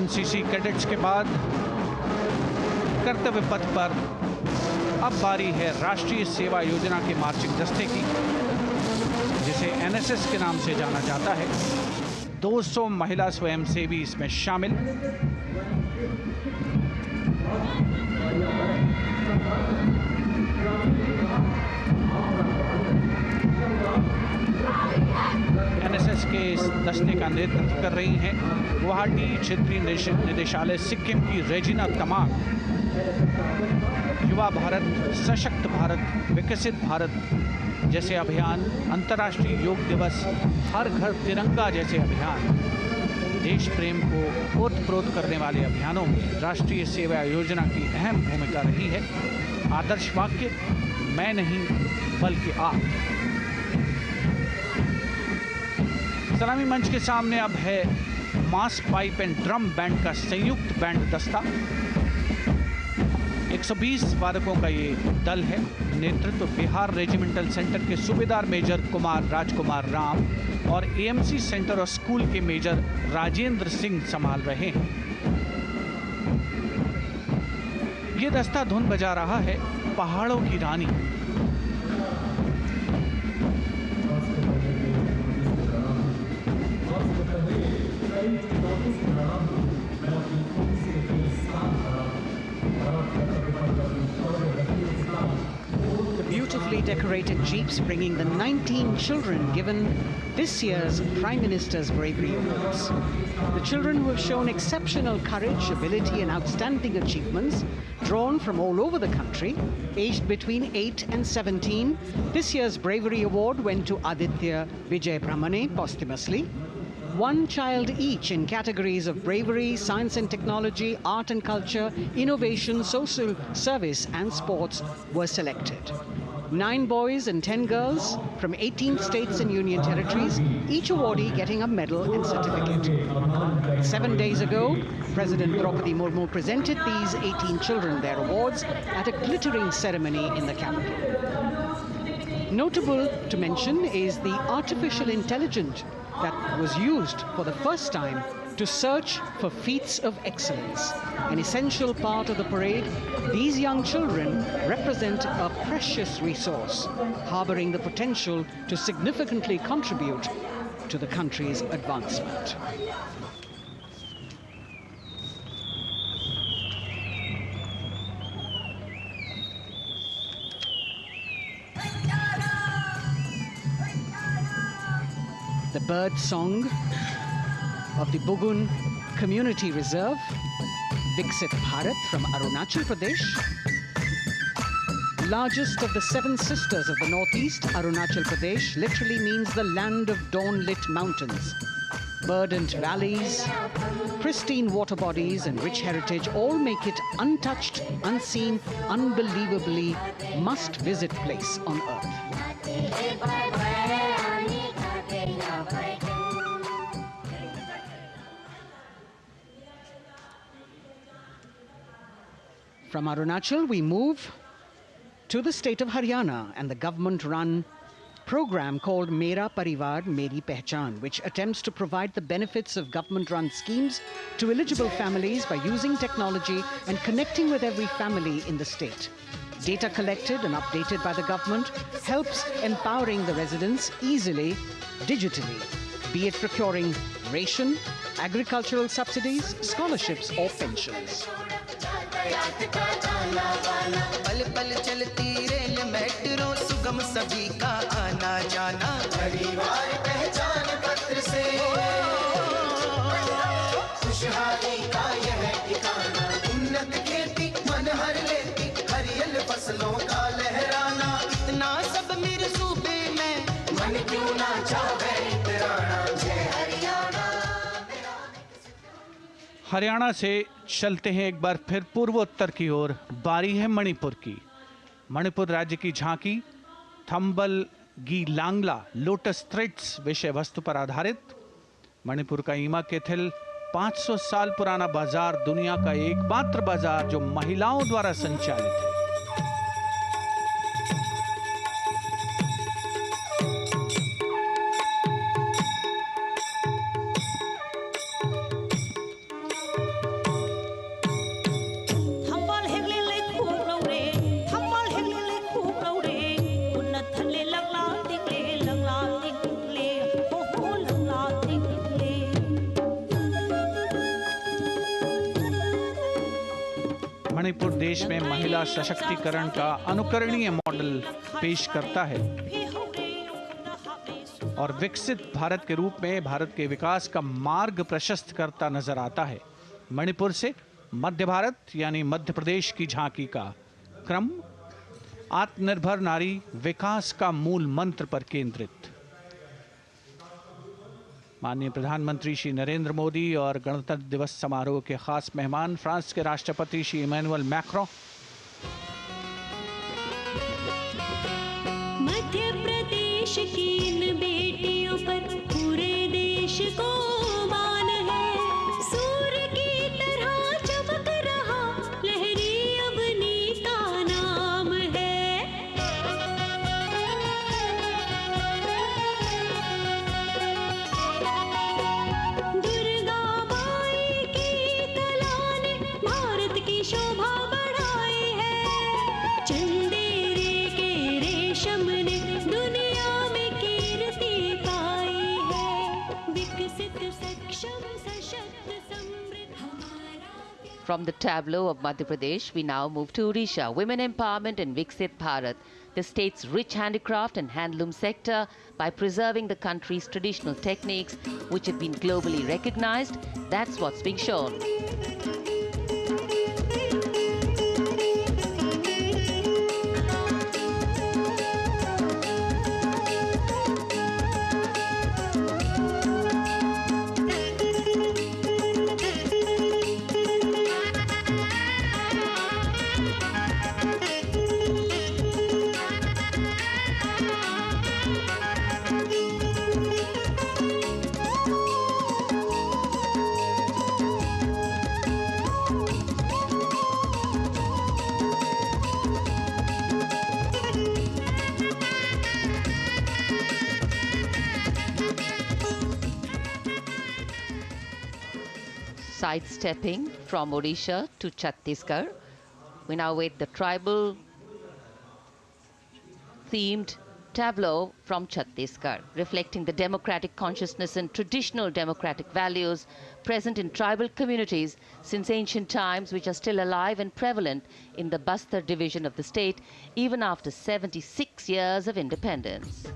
NCC cadets के बाद कर्तव्य पथ पर अब बारी है राष्ट्रीय सेवा योजना के मार्चिंग दस्ते की, जिसे एनएसएस के नाम से जाना जाता है। 200 महिला स्वयंसेवी इसमें शामिल। एनएसएस के इस दस्ते का नेतृत्व कर रही हैं गुवाहाटी क्षेत्रीय निदेशालय सिक्किम की रेजिना तमांग। युवा भारत, सशक्त भारत, विकसित भारत जैसे अभियान, अंतर्राष्ट्रीय योग दिवस, हर घर तिरंगा जैसे अभियान, देश प्रेम को ओतप्रोत करने वाले अभियानों में राष्ट्रीय सेवा योजना की अहम भूमिका रही है। आदर्श वाक्य, मैं नहीं बल्कि आप। सलामी मंच के सामने अब है मास पाइप एंड ड्रम बैंड का संयुक्त बैंड दस्ता। 120 वादकों का ये दल है। नेतृत्व बिहार रेजिमेंटल सेंटर के सूबेदार मेजर कुमार राजकुमार राम और एएमसी सेंटर और स्कूल के मेजर राजेंद्र सिंह संभाल रहे हैं। ये दस्ता धुन बजा रहा है पहाड़ों की रानी। Beautifully decorated jeeps bringing the 19 children given this year's Prime Minister's Bravery Awards. The children who have shown exceptional courage, ability and outstanding achievements, drawn from all over the country, aged between 8 and 17. This year's Bravery Award went to Aditya Vijay Brahmane posthumously. One child each in categories of bravery, science and technology, art and culture, innovation, social service and sports were selected. 9 boys and 10 girls from 18 states and union territories, each awardee getting a medal and certificate. 7 days ago, President Droupadi Murmu presented these 18 children their awards at a glittering ceremony in the capital. Notable to mention is the artificial intelligence that was used for the first time to search for feats of excellence. An essential part of the parade, these young children represent a precious resource, harboring the potential to significantly contribute to the country's advancement. The bird song of the Bugun Community Reserve, Viksit Bharat from Arunachal Pradesh. Largest of the 7 sisters of the Northeast, Arunachal Pradesh literally means the land of dawn-lit mountains. Verdant valleys, pristine water bodies and rich heritage all make it untouched, unseen, unbelievably must-visit place on earth. From Arunachal, we move to the state of Haryana and the government-run program called Mera Parivar Meri Pehchan, which attempts to provide the benefits of government-run schemes to eligible families by using technology and connecting with every family in the state. Data collected and updated by the government helps empowering the residents easily, digitally, be it procuring ration, agricultural subsidies, scholarships or pensions. पल पल चलती rail metro सुगम सभी का आना जाना परिवार पहचान पत्र से खुशहाली का यह ठिकाना उन्नत खेती मन हर लेती हरियल फसलों का लहराना इतना सब मेरे सूबे में मन क्यों ना चाहे इतराना जय हरियाणा। हरियाणा से चलते हैं एक बार फिर पूर्वोत्तर की ओर। बारी है मणिपुर की। मणिपुर राज्य की झांकी थंबल गी लांगला लोटस थ्रेड्स विषय वस्तु पर आधारित। मणिपुर का ईमा केथिल 500 साल पुराना बाजार, दुनिया का एकमात्र बाजार जो महिलाओं द्वारा संचालित है। मणिपुर देश में महिला सशक्तिकरण का अनुकरणीय मॉडल पेश करता है और विकसित भारत के रूप में भारत के विकास का मार्ग प्रशस्त करता नजर आता है। मणिपुर से मध्य भारत यानी मध्य प्रदेश की झांकी का क्रम आत्मनिर्भर नारी विकास का मूल मंत्र पर केंद्रित। माननीय प्रधानमंत्री श्री नरेंद्र मोदी और गणतंत्र दिवस समारोह के खास मेहमान फ्रांस के राष्ट्रपति श्री इमैनुअल मैक्रों। मध्य प्रदेश की इन बेटियों पर पूरे देश को मान है। सूर्य की तरह चमक रहा लहरी अवनी का नाम है। दुर्गा माई की कला ने भारत की शोभा बढ़ाई है। चंदेरे के रेशम ने दुनिया में कीर्ति पाई है। विकसित सक्षम सशक्त समृद्ध हमारा प्यार। From the tableau of Madhya Pradesh, we now move to Odisha. Women empowerment in Viksit Bharat, the state's rich handicraft and handloom sector, by preserving the country's traditional techniques, which have been globally recognized. That's what's being shown. Sidestepping from Odisha to Chhattisgarh, we now wait the tribal themed tableau from Chhattisgarh, reflecting the democratic consciousness and traditional democratic values present in tribal communities since ancient times, which are still alive and prevalent in the Bastar division of the state, even after 76 years of independence.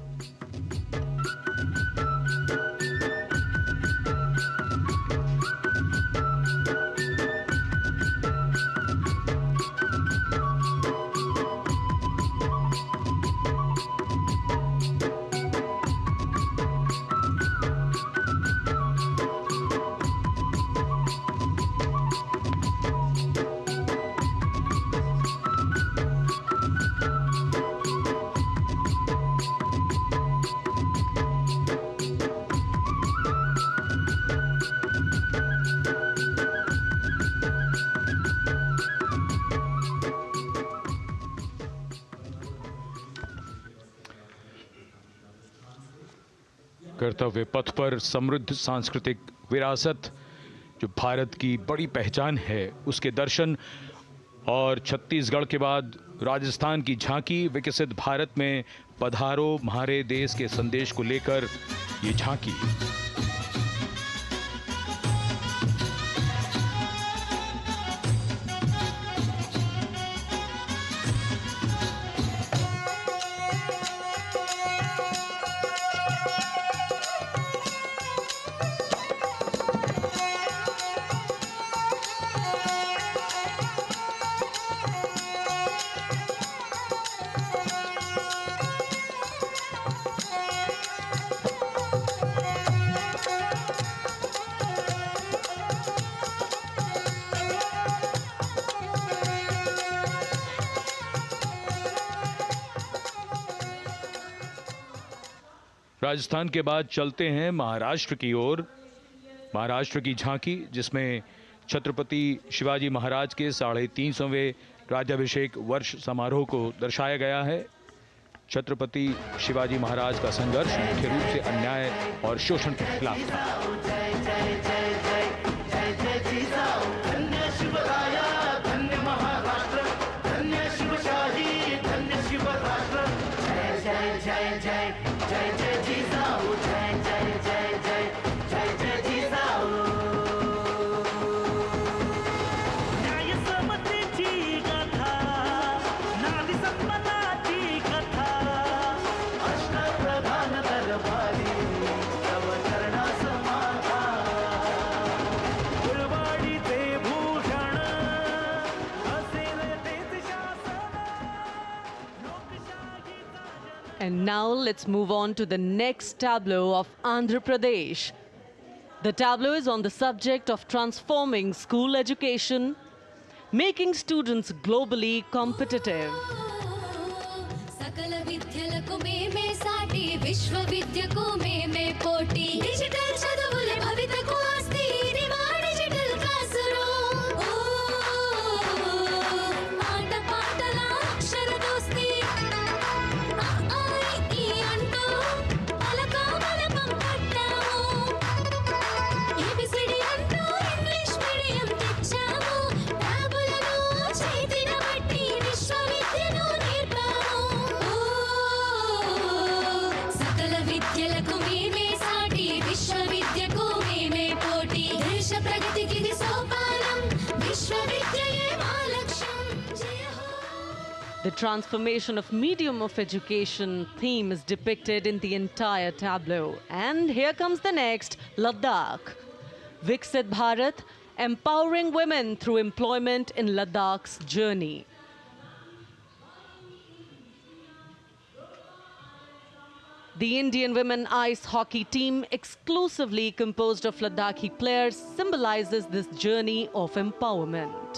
कर्तव्य पथ पर समृद्ध सांस्कृतिक विरासत जो भारत की बड़ी पहचान है, उसके दर्शन। और छत्तीसगढ़ के बाद राजस्थान की झांकी, विकसित भारत में पधारो म्हारे देश के संदेश को लेकर ये झांकी। राजस्थान के बाद चलते हैं महाराष्ट्र की ओर। महाराष्ट्र की झांकी, जिसमें छत्रपति शिवाजी महाराज के 350वें राज्याभिषेक वर्ष समारोह को दर्शाया गया है। छत्रपति शिवाजी महाराज का संघर्ष मुख्य रूप से अन्याय और शोषण के खिलाफ था। And now let's move on to the next tableau of Andhra Pradesh. The tableau is on the subject of transforming school education, making students globally competitive. सकल विद्यలకు మేమే సాటి విశ్వవిద్యకు మేమే పోటీ డిజిటల్ చదువుల భవితకు ఆస్తి ఇది మా డిజిటల్ క్లాస్ రూమ్ ఆట పాటల అక్షర దోస్తి ఆ ఈ అంటూ పలక బలపం పట్టాము ఏబిసిడి అంటూ ఇంగ్లీష్ మీడియం తెచ్చాము ట్యాబులను చేతిన బట్టి విశ్వవిద్యను నేర్పాము సకల విద్యలకు మేమే సాటి విశ్వవిద్యకు మేమే పోటీ దేశ ప్రగతికి ఇది సోపానం విశ్వవిద్యయే మా లక్ష్యం జయ హో. The transformation of medium of education theme is depicted in the entire tableau. And here comes the next, Ladakh. Viksit Bharat, empowering women through employment in Ladakh's journey. The Indian women ice hockey team, exclusively composed of Ladakhi players, symbolizes this journey of empowerment.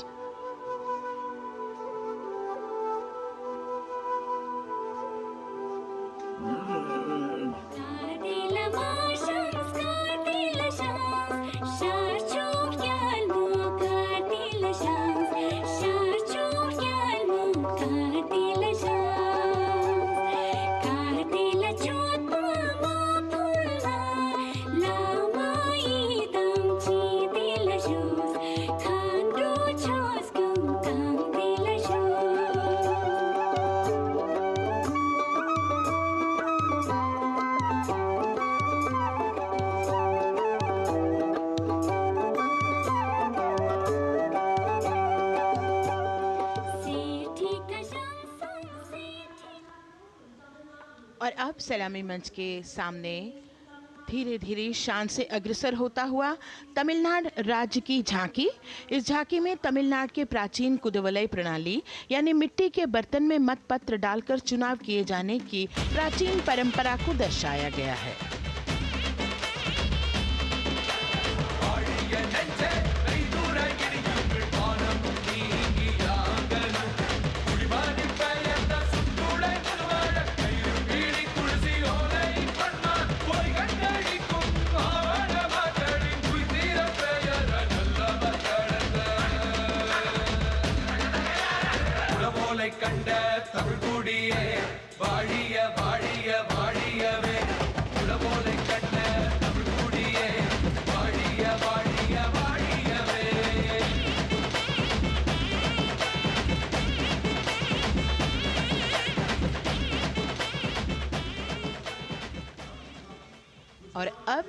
Kartila marshals, kartila shams, sharchuk yalmu, kartila shams, sharchuk yalmu, kartila shams, kartila chotma mapulna, lamai tamchi tila shoes, khandru chos kum tila shoes. और अब सलामी मंच के सामने धीरे धीरे शान से अग्रसर होता हुआ तमिलनाडु राज्य की झांकी। इस झांकी में तमिलनाडु के प्राचीन कुदवलय प्रणाली यानी मिट्टी के बर्तन में मतपत्र डालकर चुनाव किए जाने की प्राचीन परंपरा को दर्शाया गया है। கண்ட தமிழ்குடியே வாழிய வாழிய வாழியவே உலகோலை கண்ட தமிழ்குடியே வாழிய வாழிய வாழியவே. और अब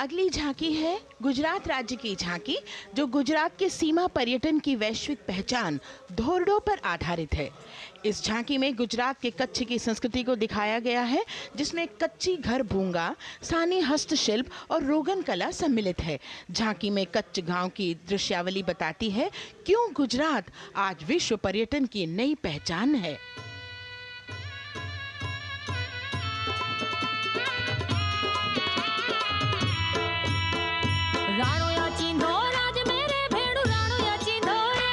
अगली झांकी है गुजरात राज्य की झांकी, जो गुजरात के सीमा पर्यटन की वैश्विक पहचान धोरडो पर आधारित है। इस झांकी में गुजरात के कच्छ की संस्कृति को दिखाया गया है, जिसमें कच्ची घर भूंगा, स्थानीय हस्तशिल्प और रोगन कला सम्मिलित है। झांकी में कच्छ गांव की दृश्यावली बताती है क्यों गुजरात आज विश्व पर्यटन की नई पहचान है। राणो या चिंधो राज मेरे भेड़ू राणो या चिंधो रे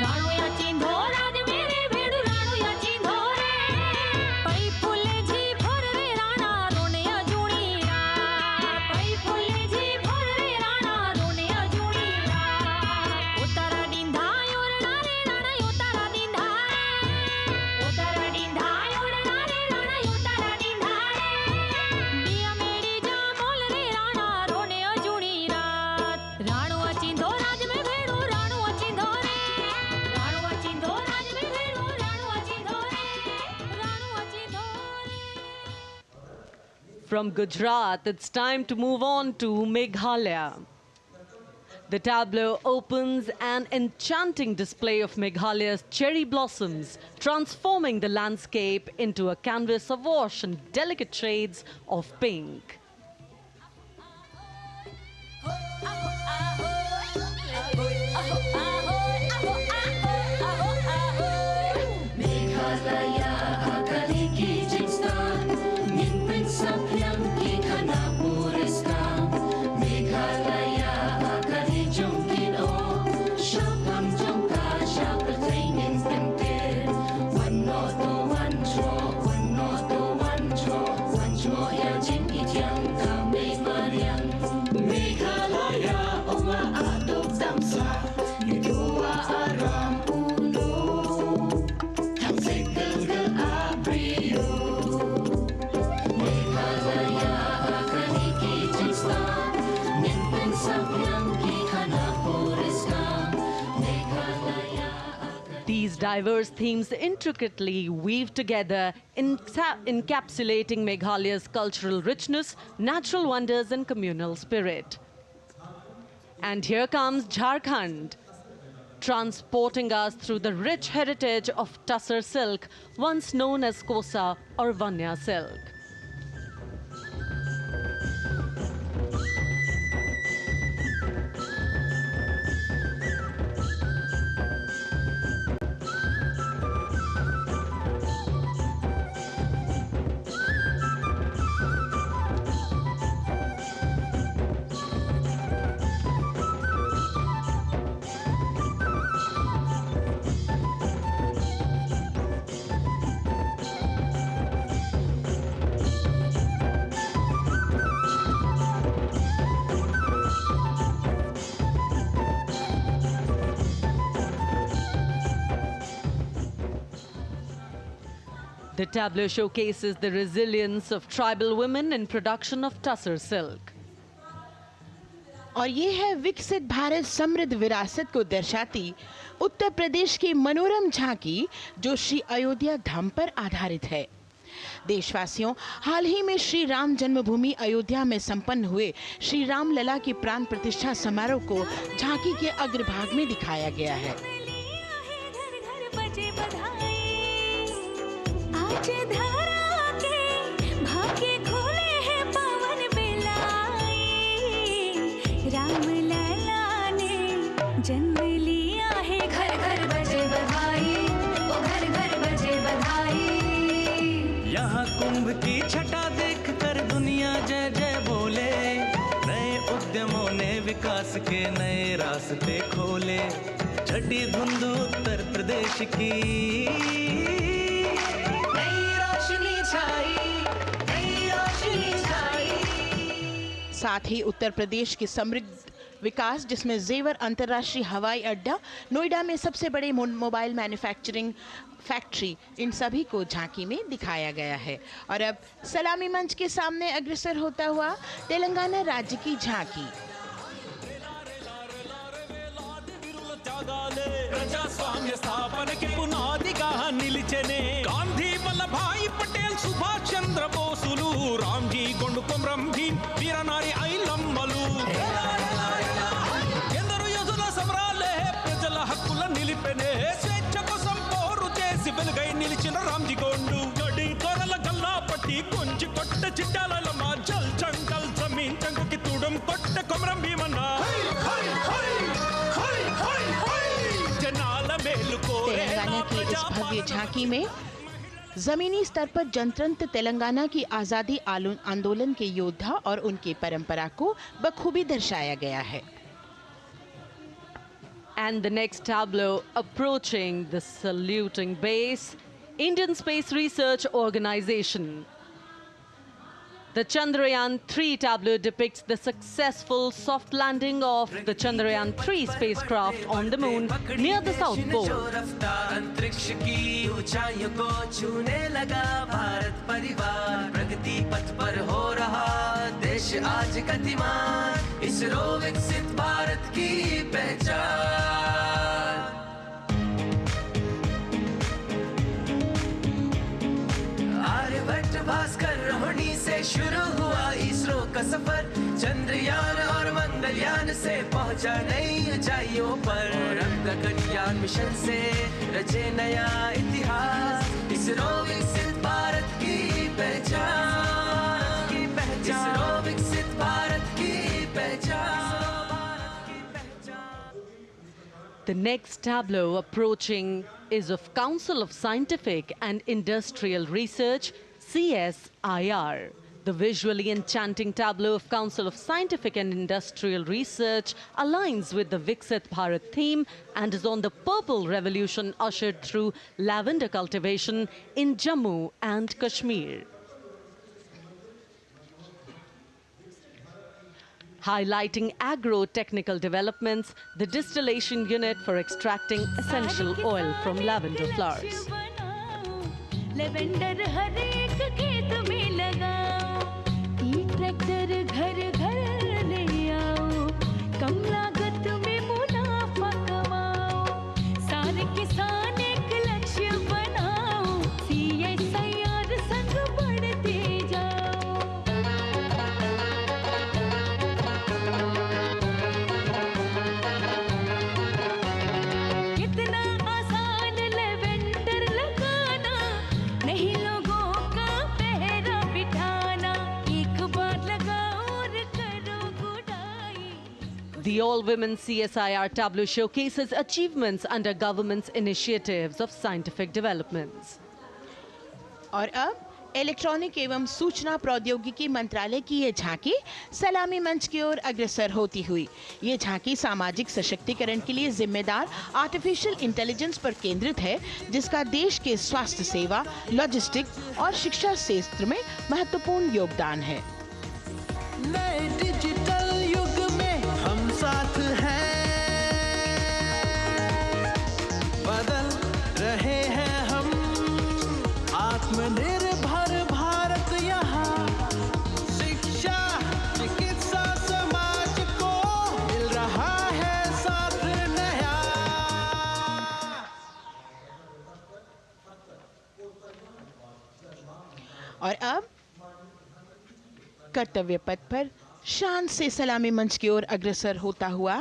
राणो या चिंधो राज मेरे भेड़ू राणो या चिंधो रे पई फुले जी भर रे राणा रोने अजूणी रा पई फुले जी भर रे राणा रोने अजूणी रा उतारा डिंधा योरना रे राणा उतारा डिंधा उतारा डिंधा योरना रे राणा उतारा डिंधा बिया मेरी जा मोल रे राणा रोने अजूणी राणो अचिंधो राज में भेड़ो राणो अचिंधो रे राणो अचिंधो राज में भेड़ो राणो अचिंधो रे राणो अचिंधो रे. From Gujarat, it's time to move on to Meghalaya. The tableau opens an enchanting display of Meghalaya's cherry blossoms, transforming the landscape into a canvas awash in delicate shades of pink. Meghalaya आगली की जिंदा diverse themes intricately weave together, encapsulating Meghalaya's cultural richness, natural wonders, and communal spirit. And here comes Jharkhand, transporting us through the rich heritage of Tussar silk, once known as Kosa or Vanya silk. The tableau showcases the resilience of tribal women in production of Tussar silk. और ये है विकसित भारत समृद्ध विरासत को दर्शाती उत्तर प्रदेश की मनोरम झांकी, जो श्री अयोध्या धाम पर आधारित है। देशवासियों, हाल ही में श्री राम जन्मभूमि अयोध्या में संपन्न हुए श्री राम लला की प्राण प्रतिष्ठा समारोह को झांकी के अग्रभाग में दिखाया गया है। जन्म लिया है, घर घर बजे बधाई, ओ घर घर बजे बधाई। यहाँ कुंभ की छटा देख कर दुनिया जय जय बोले, नए उद्यमों ने विकास के नए रास्ते खोले। छठी धुंध उत्तर प्रदेश की नई रोशनी छाई, नई रोशनी छाई। साथ ही उत्तर प्रदेश की समृद्ध विकास, जिसमें जेवर अंतर्राष्ट्रीय हवाई अड्डा, नोएडा में सबसे बड़े मोबाइल मैन्युफैक्चरिंग फैक्ट्री, इन सभी को झांकी में दिखाया गया है। और अब सलामी मंच के सामने अग्रसर होता हुआ तेलंगाना राज्य की झांकी। ప్రజాస్వామ్య స్థాపనకి పునాదిగా నిలిచెనే గాంధీ వల్లభాయ్ పటేల్ సుభాష్ చంద్ర బోసులు రామ్జీ గొండు కొమరం భీం వీరనారి ఐలమ్మలు ఎందరో యోధుల సమరాలే ప్రజల హక్కుల నిలిపెనే స్వేచ్ఛ కోసం పోరు చేసి వెలుగై నిలిచిన రామ్జీ గొండు గడి కొరల గల్లా పట్టి కొంచి కొట్ట చిట్టాల మా జల్ జంగల్ జమీన్ జంగుకి తూడం కొట్ట కొమరం భీమన్న तेलंगाना की इस भव्य झांकी में जमीनी स्तर पर जनतंत्र तेलंगाना की आज़ादी आंदोलन के योद्धा और उनकी परंपरा को बखूबी दर्शाया गया है। And the next tableau approaching the saluting base, Indian Space Research Organization. The Chandrayaan-3 tableau depicts the successful soft landing of the Chandrayaan-3 spacecraft on the moon near the South Pole. अंतरिक्ष की ऊंचाइयों को छूने लगा भारत परिवार, प्रगति पथ पर हो रहा देश आज गतिमान, इसरो विकसित भारत की पहचान। आर्यभट्ट भास्कर रोहिणी से शुरू हुआ इसरो का सफर, चंद्रयान और मंगलयान से पहुंचा नई ऊंचाइयों पर, गगनयान मिशन से रचे नया इतिहास, इसरो विकसित भारत की पहचान, इसरो विकसित भारत की पहचान। The next tableau approaching is of Council of Scientific and Industrial Research, CSIR. The visually enchanting tableau of Council of Scientific and Industrial Research aligns with the Viksit Bharat theme and is on the Purple Revolution ushered through lavender cultivation in Jammu and Kashmir. Highlighting agro-technical developments, the distillation unit for extracting essential oil from lavender flowers. Lavender हर एक खेत में लगाओ, ई tractor घर घर ले आओ, कम लागत में मुनाफा कमाओ, सारे किसान एक The all-women CSIR tableau showcases achievements under government's initiatives of scientific developments. और अब इलेक्ट्रॉनिक एवं सूचना प्रौद्योगिकी मंत्रालय की ये झांकी सलामी मंच की ओर अग्रसर होती हुई। ये झांकी सामाजिक सशक्तिकरण के लिए जिम्मेदार आर्टिफिशियल इंटेलिजेंस पर केंद्रित है, जिसका देश के स्वास्थ्य सेवा, लॉजिस्टिक्स और शिक्षा क्षेत्र में महत्वपूर्ण योगदान है। नए डिजिटल युग में हम साथ हैं, बदल रहे हैं हम, आत्मनिर्भर भारत यहाँ, शिक्षा चिकित्सा समाज को मिल रहा है साथ नया। और अब कर्तव्य पथ पर शान से सलामी मंच की ओर अग्रसर होता हुआ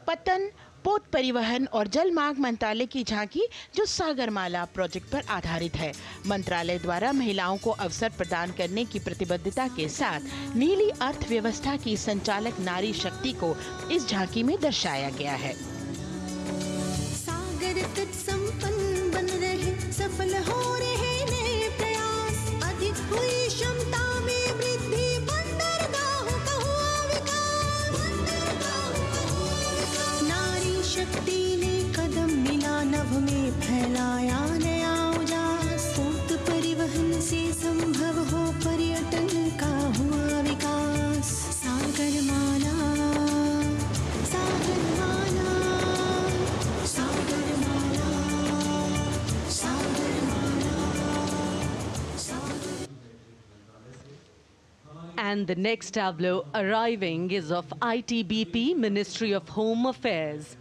पतन, पोत परिवहन और जल मार्ग मंत्रालय की झांकी, जो सागरमाला प्रोजेक्ट पर आधारित है। मंत्रालय द्वारा महिलाओं को अवसर प्रदान करने की प्रतिबद्धता के साथ नीली अर्थव्यवस्था की संचालक नारी शक्ति को इस झांकी में दर्शाया गया है। सागर तट संपन्न बन रहे, सफल हो रहे नए प्रयास, अधिक हुई क्षमता में वृद्धि, बंदरगाहों का हुआ विकास, बंदरगाहों का हुआ विकास। नारी शक्ति ने कदम मिला नभ में, फैलाया नया उजास, पोत परिवहन से संभव हो पर्यटन का हुआ विकास। सागरमाला, सागरमाला, सागरमाला, सागरमाला, सागर। And the next tableau arriving is of ITBP, Ministry of Home Affairs.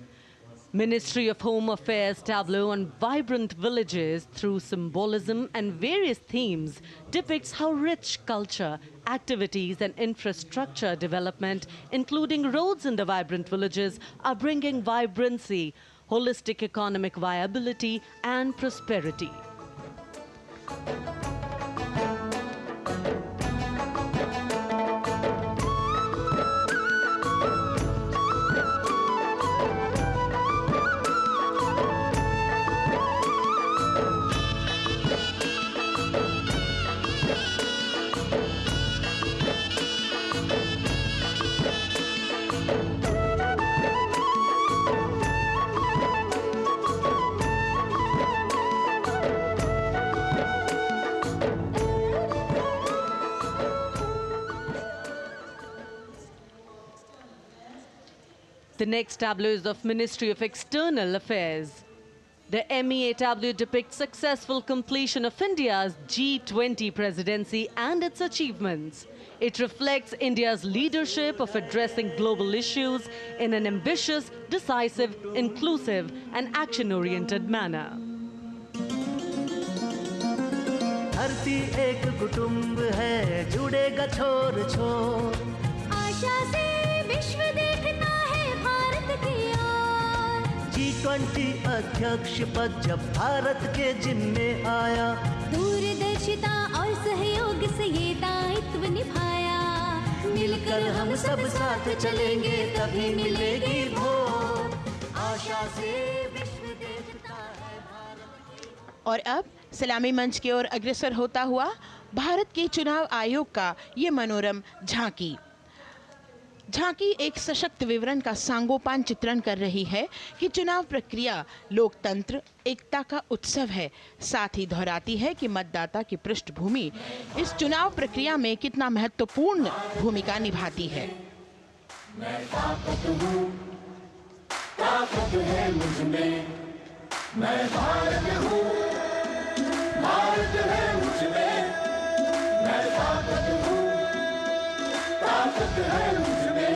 Ministry of Home Affairs tableau on vibrant villages through symbolism and various themes depicts how rich culture, activities and infrastructure development, including roads in the vibrant villages, are bringing vibrancy, holistic economic viability and prosperity. The next tableau is of Ministry of External Affairs. The MEA tableau depicts successful completion of India's G20 presidency and its achievements. It reflects India's leadership of addressing global issues in an ambitious, decisive, inclusive and action-oriented manner. धरती एक कुटुंब है, जुड़ेगा छोर छोर, आशा से विश्व देखता है भारत की ओर। G20 अध्यक्ष पद जब भारत के जिम्मे आया, दूरदर्शिता और सहयोग से ये दायित्व निभाया। मिलकर हम सब साथ चलेंगे तभी मिलेगी भोर, आशा से विश्व देखता है भारत। और अब सलामी मंच की ओर अग्रसर होता हुआ भारत के चुनाव आयोग का ये मनोरम झांकी। झांकी एक सशक्त विवरण का सांगोपान चित्रण कर रही है कि चुनाव प्रक्रिया लोकतंत्र, एकता का उत्सव है। साथ ही दोहराती है कि मतदाता की पृष्ठभूमि इस चुनाव प्रक्रिया में कितना महत्वपूर्ण भूमिका निभाती है। मैं ताकत हूँ, ताकत है मुझ में, मैं भारत हूँ, भारत है मुझ में, मैं ताकत हूँ, ताकत है मुझ में।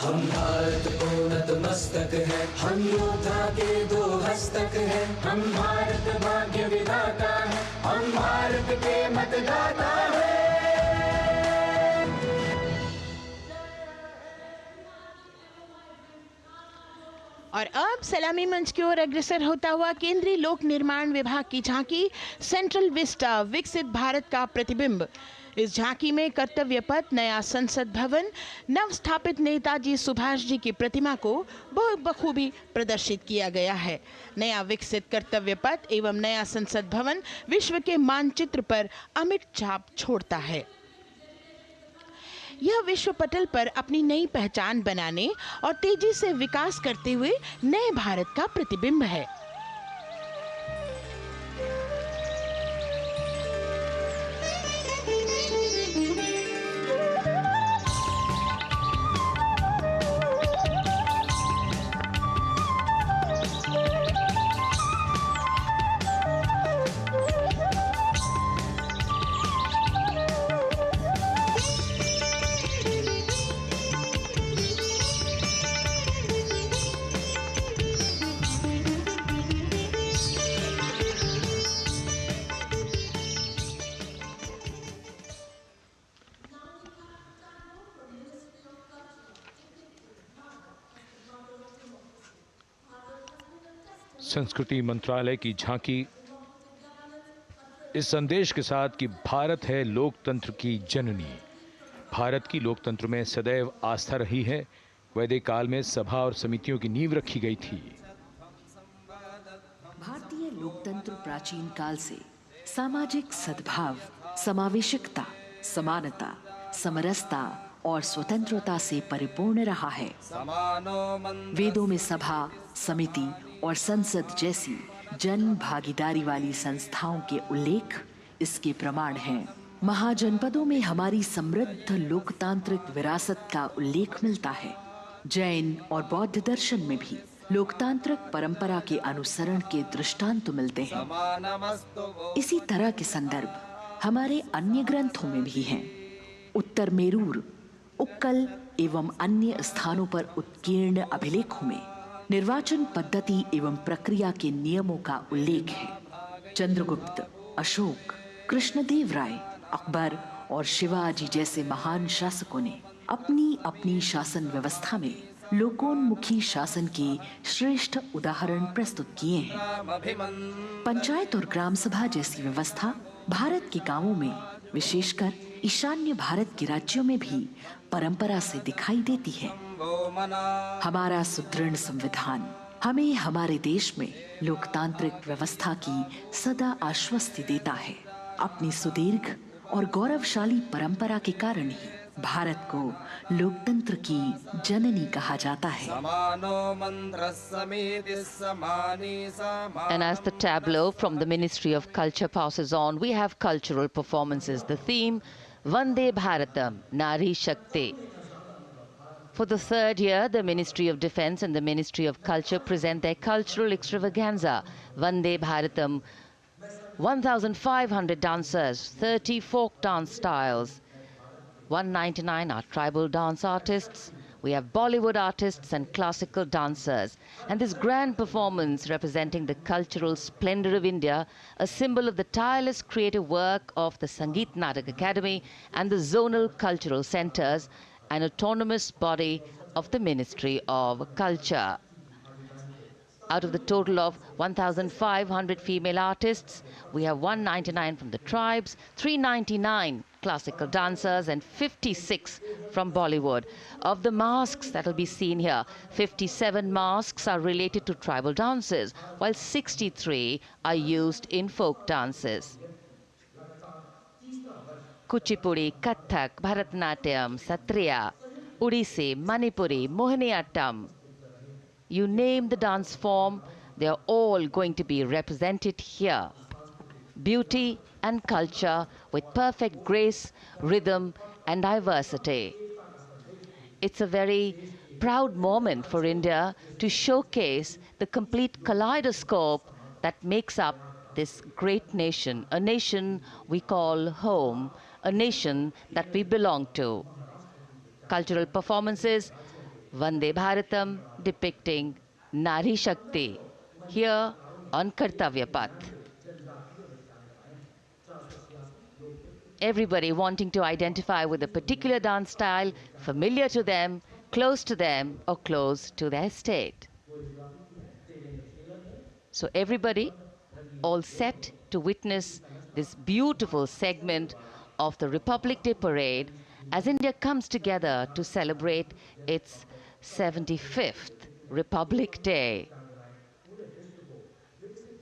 हम भारत को नतमस्तक है, हम योद्धा के दो हस्तक है, हम भारत भाग्य विधाता है, हम भारत के मतदाता है। और अब सलामी मंच की ओर अग्रसर होता हुआ केंद्रीय लोक निर्माण विभाग की झांकी सेंट्रल विस्टा, विकसित भारत का प्रतिबिंब। इस झांकी में कर्तव्य पथ, नया संसद भवन, नव स्थापित नेताजी सुभाष जी की प्रतिमा को बहुत बखूबी प्रदर्शित किया गया है। नया विकसित कर्तव्य पथ एवं नया संसद भवन विश्व के मानचित्र पर अमिट छाप छोड़ता है। यह विश्व पटल पर अपनी नई पहचान बनाने और तेजी से विकास करते हुए नए भारत का प्रतिबिंब है। संस्कृति मंत्रालय की झांकी इस संदेश के साथ कि भारत है लोकतंत्र की जननी। भारत की लोकतंत्र में सदैव आस्था रही है। वैदिक काल में सभा और समितियों की नींव रखी गई थी। भारतीय लोकतंत्र प्राचीन काल से सामाजिक सद्भाव, समावेशकता, समानता, समरसता और स्वतंत्रता से परिपूर्ण रहा है। वेदों में सभा, समिति और संसद जैसी जन भागीदारी वाली संस्थाओं के उल्लेख इसके प्रमाण हैं। महाजनपदों में हमारी समृद्ध लोकतांत्रिक विरासत का उल्लेख मिलता है। जैन और बौद्ध दर्शन में भी लोकतांत्रिक परंपरा के अनुसरण के दृष्टांत मिलते हैं। इसी तरह के संदर्भ हमारे अन्य ग्रंथों में भी हैं। उत्तर मेरूर, उक्कल एवं अन्य स्थानों पर उत्कीर्ण अभिलेखों में निर्वाचन पद्धति एवं प्रक्रिया के नियमों का उल्लेख है। चंद्रगुप्त, अशोक, कृष्णदेव राय, अकबर और शिवाजी जैसे महान शासकों ने अपनी अपनी शासन व्यवस्था में लोकोन्मुखी शासन के श्रेष्ठ उदाहरण प्रस्तुत किए हैं। पंचायत और ग्राम सभा जैसी व्यवस्था भारत के गांवों में, विशेषकर ईशान्य भारत के राज्यों में भी परंपरा से दिखाई देती है। हमारा सुदृढ़ संविधान हमें हमारे देश में लोकतांत्रिक व्यवस्था की सदा आश्वस्ति देता है। अपनी सुदीर्घ और गौरवशाली परंपरा के कारण ही भारत को लोकतंत्र की जननी कहा जाता है। And as the tableau from the Ministry of Culture passes on, we have cultural performances. The theme, Vande Bharatam, Nari Shakti. For the third year, the Ministry of Defence and the Ministry of Culture present their cultural extravaganza, Vande Bharatam. 1,500 dancers, 30 folk dance styles, 199 are tribal dance artists. We have Bollywood artists and classical dancers. And this grand performance representing the cultural splendor of India, a symbol of the tireless creative work of the Sangeet Natak Academy and the zonal cultural centers, an autonomous body of the Ministry of Culture. Out of the total of 1,500 female artists, we have 199 from the tribes, 399 classical dancers and 56 from Bollywood. Of the masks that will be seen here, 57 masks are related to tribal dances, while 63 are used in folk dances. Kuchipudi, Kathak, Bharatanatyam, Satriya, Odissi, Manipuri, Mohiniyattam. You name the dance form, they are all going to be represented here. Beauty and culture with perfect grace, rhythm and diversity. It's a very proud moment for India to showcase the complete kaleidoscope that makes up this great nation, a nation we call home, a nation that we belong to. Cultural performances, Vande Bharatam depicting Nari Shakti here on Kartavya Path. Everybody wanting to identify with a particular dance style, familiar to them, close to them, or close to their state. So everybody all set to witness this beautiful segment of the Republic Day parade as India comes together to celebrate its 75th Republic Day.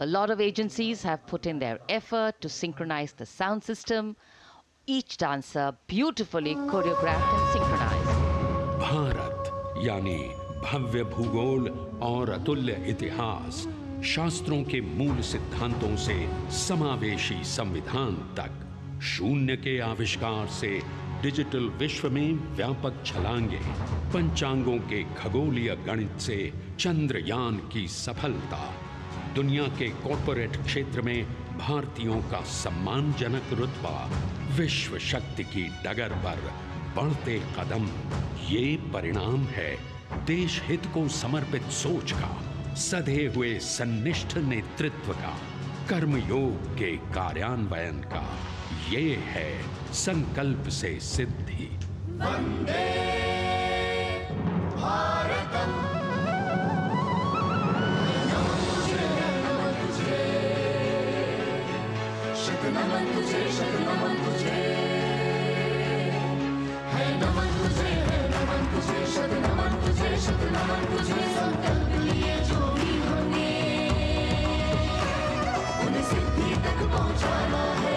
A lot of agencies have put in their effort to synchronize the sound system. Each dancer beautifully choreographed and synchronized. Bharat यानी भव्य भूगोल और अतुल्य इतिहास, शास्त्रों के मूल सिद्धांतों से समावेशी संविधान तक, शून्य के आविष्कार से डिजिटल विश्व में व्यापक छलांगे, पंचांगों के खगोलीय गणित से चंद्रयान की सफलता, दुनिया के कॉर्पोरेट क्षेत्र में भारतीयों का सम्मानजनक रुतबा, विश्व शक्ति की डगर पर बढ़ते कदम, ये परिणाम है देश हित को समर्पित सोच का, सधे हुए सन्निष्ठ नेतृत्व का, कर्मयोग के कार्यान्वयन का। ये है संकल्प से सिद्धि। वंदे भारतम, नमन तुझे, शत नमन तुझे, शत नमन तुझे, है नमन तुझे, है नमन तुझे, शत नमन तुझे, शत नमन तुझे। संकल्प लिए जो भी हमने उन्हें सिद्धि तक पहुंचाना है।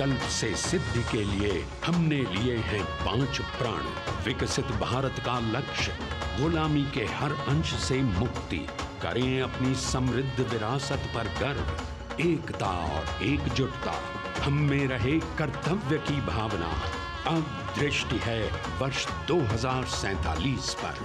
संकल्प से सिद्धि के लिए हमने लिए हैं 5 प्रण। विकसित भारत का लक्ष्य, गुलामी के हर अंश से मुक्ति, करें अपनी समृद्ध विरासत पर गर्व, एकता और एकजुटता, हम में रहे कर्तव्य की भावना। अब दृष्टि है वर्ष 2047 पर।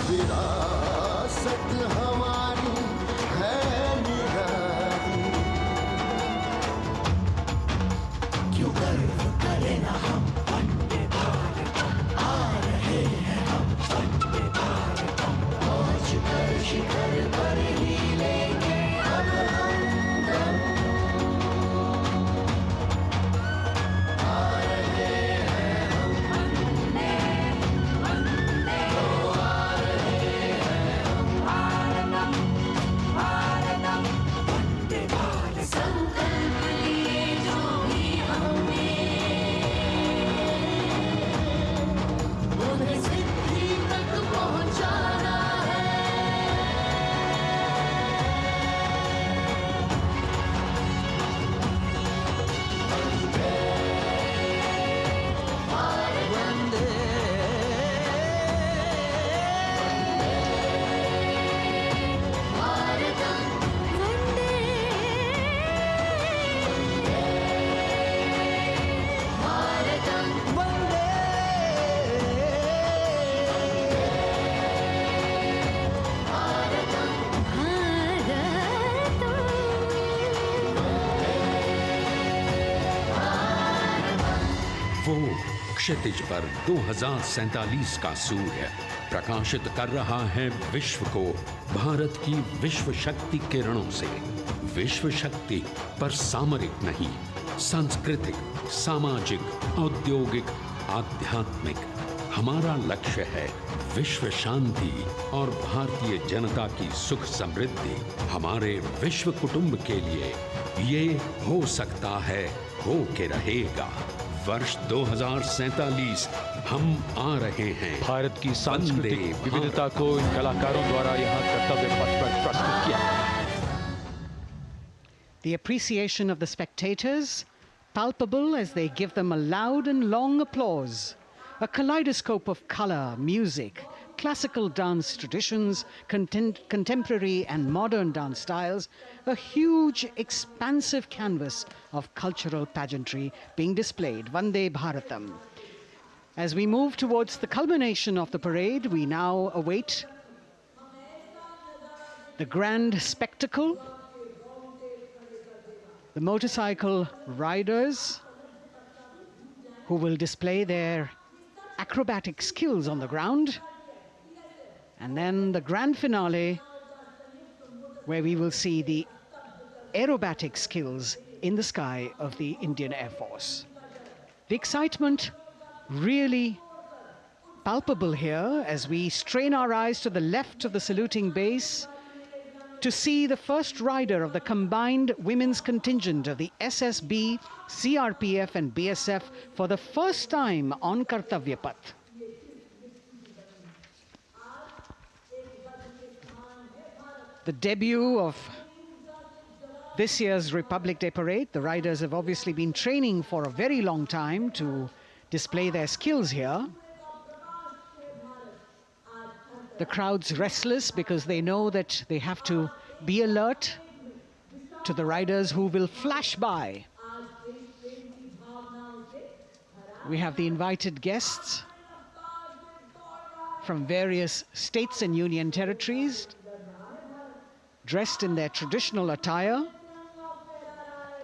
विरासत हमारी है निराली, क्यों गर्व करें ना हम वंदे भारतम, आ रहे हैं हम वंदे भारतम, पहुंच कर शिखर पर ही लेंगे अब हम दम, आ रहे हैं हम वंदे वंदे, तो आ रहे हैं हम भारतम भारतम वंदे भारतम। संकल्प लिए जो भी हमने उन्हें सिद्धि तक पहुंचाना है। वंदे भारत वंदे भारतम वंदे भारतम वंदे भारतम वो क्षितिज पर 2047 का सूर्य प्रकाशित कर रहा है विश्व को भारत की विश्व शक्ति किरणों से। विश्व शक्ति पर सामरिक नहीं, सांस्कृतिक, सामाजिक, औद्योगिक, आध्यात्मिक। हमारा लक्ष्य है विश्व शांति और भारतीय जनता की सुख समृद्धि। हमारे विश्व कुटुंब के लिए ये हो सकता है, हो के रहेगा। वर्ष 2047 हम आ रहे हैं। भारत की सांस्कृतिक विविधता को इन कलाकारों द्वारा यहाँ कर्तव्य पथ पर प्रस्तुत किया गया है। The appreciation of the spectators palpable as they give them a loud and long applause. A kaleidoscope of color, music, classical dance traditions, contemporary and modern dance styles, a huge, expansive canvas of cultural pageantry being displayed, Vande Bharatam. As we move towards the culmination of the parade, we now await the grand spectacle. The motorcycle riders who will display their acrobatic skills on the ground, and then the grand finale where we will see the aerobatic skills in the sky of the Indian Air Force. The excitement really palpable here as we strain our eyes to the left of the saluting base to see the first rider of the combined women's contingent of the SSB, CRPF and BSF for the first time on Kartavya Path. The debut of this year's Republic Day Parade. The riders have obviously been training for a very long time to display their skills here. The crowd's restless because they know that they have to be alert to the riders who will flash by. We have the invited guests from various states and union territories, dressed in their traditional attire,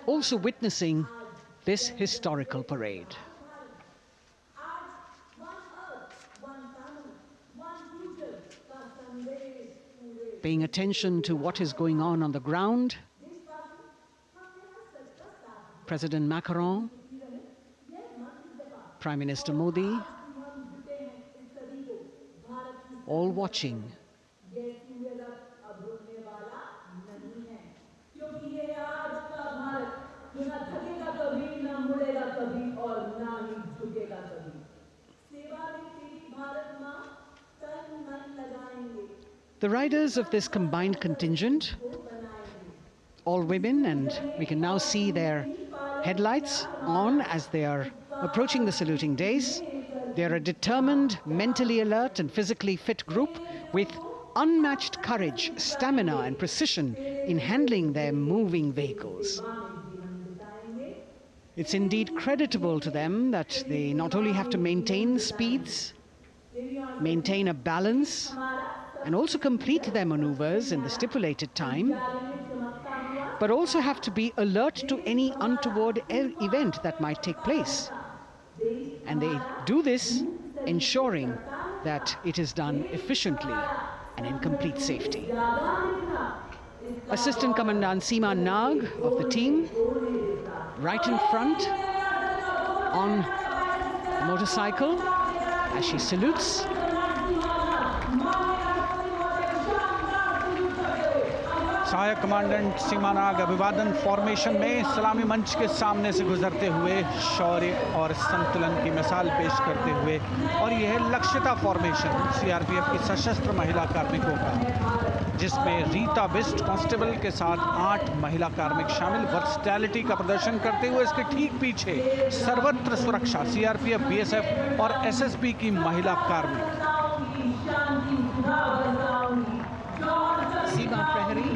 also witnessing this historical parade. Paying attention to what is going on the ground. President Macron, Prime Minister Modi, all watching. The riders of this combined contingent, all women, and we can now see their headlights on as they are approaching the saluting days. They are a determined, mentally alert and physically fit group with unmatched courage, stamina and precision in handling their moving vehicles. It's indeed creditable to them that they not only have to maintain speeds, maintain a balance, and also complete their maneuvers in the stipulated time, but also have to be alert to any untoward event that might take place. And they do this ensuring that it is done efficiently and in complete safety. Assistant Commandant Seema Nag of the team, right in front on the motorcycle as she salutes. सहायक commandant सीमा नाग अभिवादन formation में सलामी मंच के सामने से गुजरते हुए शौर्य और संतुलन की मिसाल पेश करते हुए, और यह लक्ष्यता फॉर्मेशन सीआरपीएफ की सशस्त्र महिला कार्मिकों का, जिसमें रीता बिस्ट कांस्टेबल के साथ 8 महिला कार्मिक शामिल, वर्सटैलिटी का प्रदर्शन करते हुए इसके ठीक पीछे सर्वत्र सुरक्षा सीआरपीएफ, बीएसएफ और एसएसबी की महिला कार्मिक। Seema Prahari,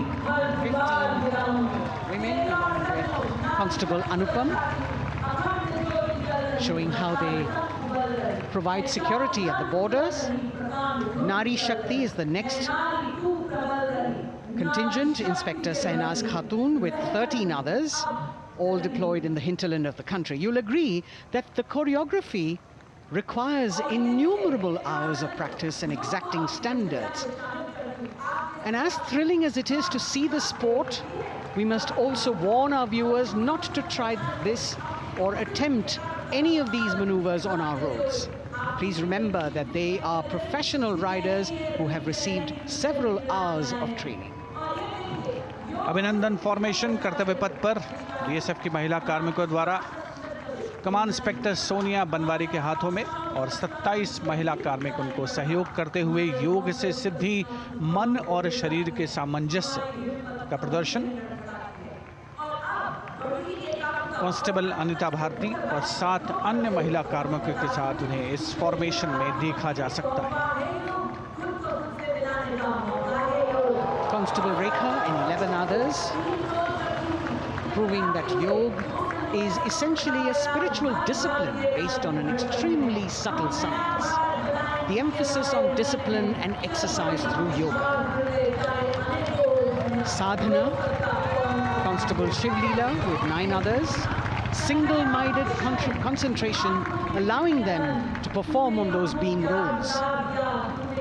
15 women along with Constable Anupam, showing how they provide security at the borders. Nari Shakti is the next contingent, Inspector Sainaz Khatun with 13 others, all deployed in the hinterland of the country. You'll agree that the choreography requires innumerable hours of practice and exacting standards. And as thrilling as it is to see the sport, we must also warn our viewers not to try this or attempt any of these maneuvers on our roads. Please remember that they are professional riders who have received several hours of training. अभिनंदन formation कर्तव्य पथ पर BSF की महिला कार्मिकों द्वारा कमान inspector Sonia Banwari के हाथों में और 27 महिला कार्मिक उनको सहयोग करते हुए योग से सिद्धि, मन और शरीर के सामंजस्य का प्रदर्शन। कांस्टेबल अनिता भारती और 7 अन्य महिला कार्मिकों के साथ उन्हें इस फॉर्मेशन में देखा जा सकता है। Constable Rekha and 11 others, proving that yoga is essentially a spiritual discipline based on an extremely subtle science. The emphasis on discipline and exercise through yoga. Sadhana, Constable Shivleela with 9 others, single-minded concentration, allowing them to perform on those beam roles.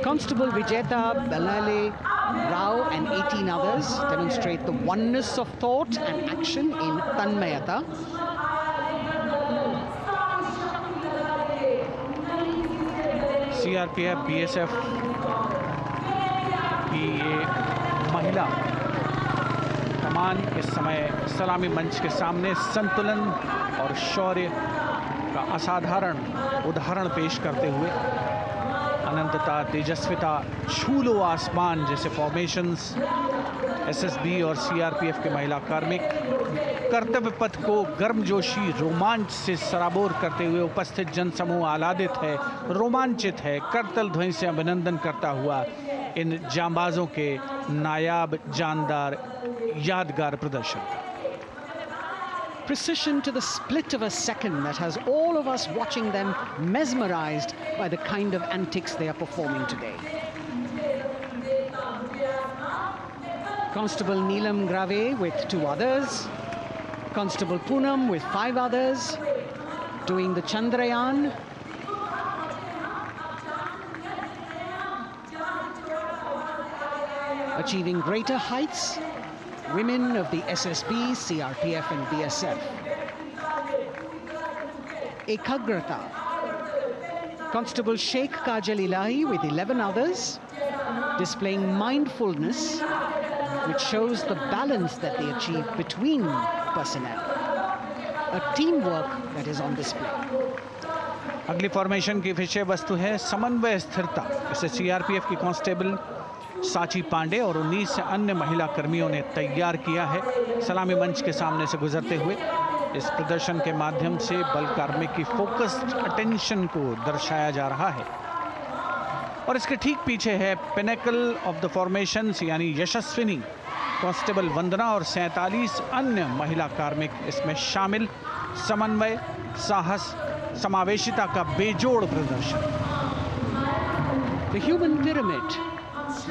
Constable Vijeta Balale Rao and 18 others demonstrate the oneness of thought and action in Tanmayata. CRPF, BSF की ये महिला कमान इस समय सलामी मंच के सामने संतुलन और शौर्य का असाधारण उदाहरण पेश करते हुए अनंतता, तेजस्विता, छू लो आसमान जैसे फॉर्मेशंस एसएसबी और सीआरपीएफ के महिला कार्मिक कर्तव्य पथ को गर्मजोशी रोमांच से सराबोर करते हुए उपस्थित जनसमूह आह्लादित है, रोमांचित है, करतल ध्वनि से अभिनंदन करता हुआ इन जांबाजों के नायाब, जानदार, यादगार प्रदर्शन। Precision to the split of a second that has all of us watching them mesmerized by the kind of antics they are performing today. Constable Neelam Grave with 2 others, Constable Poonam with 5 others, doing the Chandrayaan. Achieving greater heights, women of the SSB, CRPF and BSF. Ekagrata. Constable Sheikh Kajal Ilahi with 11 others, displaying mindfulness, which shows the balance that they achieve between personnel. A teamwork that is on display. अगली formation की विषय वस्तु है समन्वय स्थिरता। इसे CRPF की constable साची पांडे और 19 अन्य महिला कर्मियों ने तैयार किया है। सलामी मंच के सामने से गुजरते हुए इस प्रदर्शन के माध्यम से बल कार्मिक की फोकस्ड अटेंशन को दर्शाया जा रहा है और इसके ठीक पीछे है पिनेकल ऑफ द फॉर्मेशंस यानी यशस्विनी कांस्टेबल वंदना और 47 अन्य महिला कार्मिक इसमें शामिल। समन्वय, साहस, समावेशिता का बेजोड़ प्रदर्शन। The human pyramid,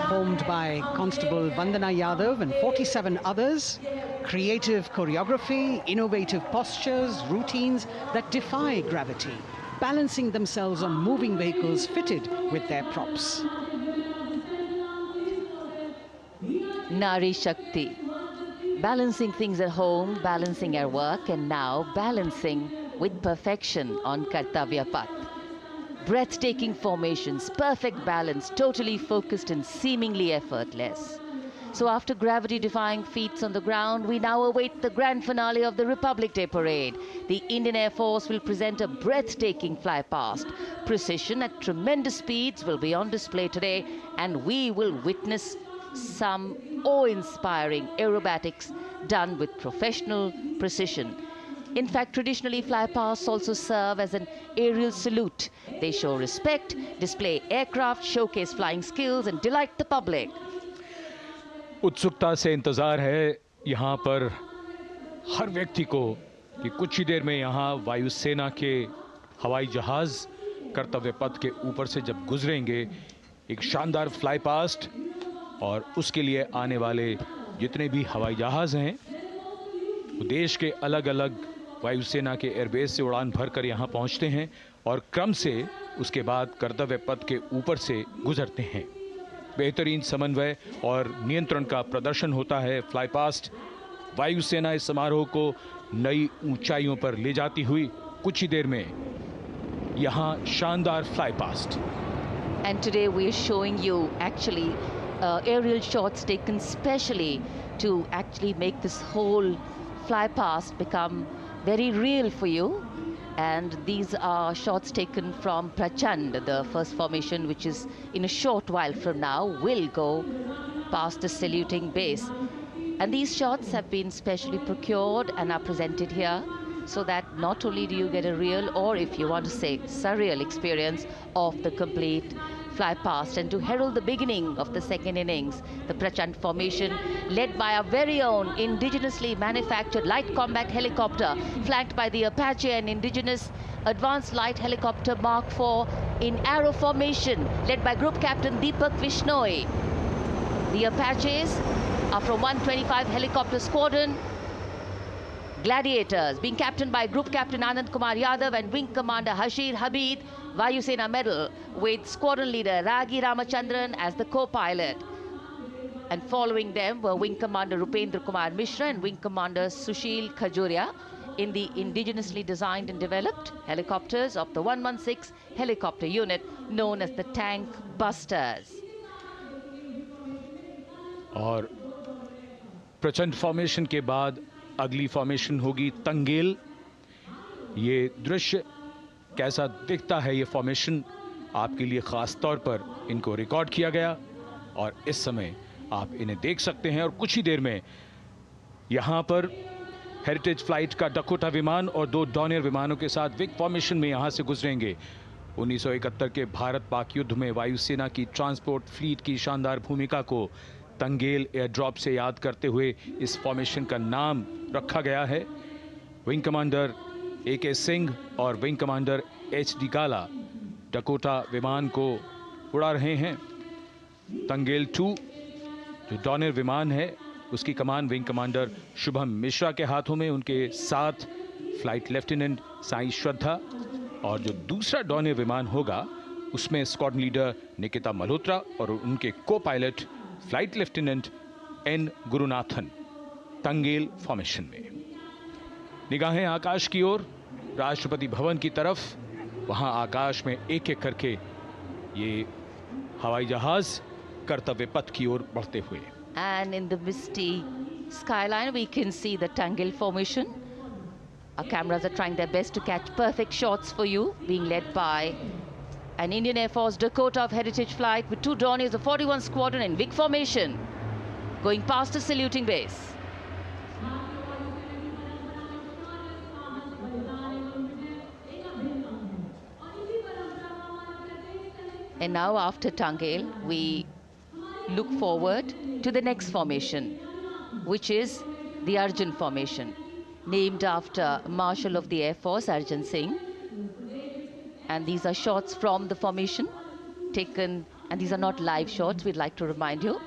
formed by Constable Vandana Yadav and 47 others, creative choreography, innovative postures, routines that defy gravity, balancing themselves on moving vehicles fitted with their props. Nari Shakti, balancing things at home, balancing our work, and now balancing with perfection on Kartavya path. Breathtaking formations, perfect balance, totally focused and seemingly effortless. So after gravity-defying feats on the ground, we now await the grand finale of the Republic Day Parade. The Indian Air Force will present a breathtaking fly-past. Precision at tremendous speeds will be on display today, and we will witness some awe-inspiring aerobatics done with professional precision. In fact, traditionally, flypasts also serve as an aerial salute. They show respect, display aircraft, showcase flying skills, and delight the public. उत्सुकता से इंतजार है यहाँ पर हर व्यक्ति को कि कुछ ही देर में यहाँ वायुसेना के हवाई जहाज कर्तव्य पथ के ऊपर से जब गुजरेंगे, एक शानदार फ्लाई पास्ट, और उसके लिए आने वाले जितने भी हवाई जहाज हैं वो देश के अलग अलग वायुसेना के एयरबेस से उड़ान भरकर यहाँ पहुँचते हैं और क्रम से उसके बाद कर्तव्य पथ के ऊपर से गुजरते हैं। बेहतरीन समन्वय और नियंत्रण का प्रदर्शन होता है। फ्लाई पास्ट वायुसेना इस समारोह को नई ऊंचाइयों पर ले जाती हुई कुछ ही देर में यहाँ शानदार fly past. And today we are showing you actually aerial shots taken specially to actually make this whole fly past become very real for you. And these are shots taken from Prachand, the first formation, which is in a short while from now will go past the saluting base. And these shots have been specially procured and are presented here so that not only do you get a real, or if you want to say surreal experience of the complete fly past, and to herald the beginning of the second innings, the Prachand formation led by our very own indigenously manufactured light combat helicopter, flanked by the Apache and indigenous advanced light helicopter Mark IV in arrow formation, led by Group Captain Deepak Vishnoi. The Apaches are from 125 Helicopter Squadron. Gladiators, being captained by Group Captain Anand Kumar Yadav and Wing Commander Hashir Habib, Vayusena Medal, with Squadron Leader Ragi Ramachandran as the co-pilot. And following them were Wing Commander Rupendra Kumar Mishra and Wing Commander Sushil Khajuria in the indigenously designed and developed helicopters of the 116 helicopter unit known as the Tank Busters. और प्रचंड formation के बाद अगली formation होगी तंगेल। ये दृश्य कैसा दिखता है, ये फॉर्मेशन आपके लिए खास तौर पर इनको रिकॉर्ड किया गया और इस समय आप इन्हें देख सकते हैं। और कुछ ही देर में यहाँ पर हेरिटेज फ्लाइट का डकोटा विमान और 2 डॉनियर विमानों के साथ विग फॉर्मेशन में यहाँ से गुजरेंगे। 1971 के भारत पाक युद्ध में वायुसेना की ट्रांसपोर्ट फ्लीट की शानदार भूमिका को तंगेल एयर ड्रॉप से याद करते हुए इस फॉर्मेशन का नाम रखा गया है। विंग कमांडर AK सिंह और विंग कमांडर HD काला डकोटा विमान को उड़ा रहे हैं। तंगेल 2 जो डॉनियर विमान है उसकी कमान विंग कमांडर शुभम मिश्रा के हाथों में, उनके साथ फ्लाइट लेफ्टिनेंट साई श्रद्धा, और जो दूसरा डॉनियर विमान होगा उसमें स्क्वाड्रन लीडर निकिता मल्होत्रा और उनके को pilot flight lieutenant N Gurunathan. Tangail formation में निगाहें आकाश की ओर, राष्ट्रपति भवन की तरफ। वहां आकाश में एक एक करके ये हवाई जहाज कर्तव्य पथ की ओर बढ़ते हुए। And in the misty skyline we can see the Tangel formation. Our cameras are trying their best to catch perfect shots for you, being led by an Indian Air Force Dakota of Heritage Flight with 2 Dorniers of 41 Squadron in big formation, going past the saluting base. And now after Tangel, we look forward to the next formation, which is the Arjun formation, named after Marshal of the Air Force Arjun Singh. And these are shots from the formation taken, and these are not live shots, we'd like to remind you.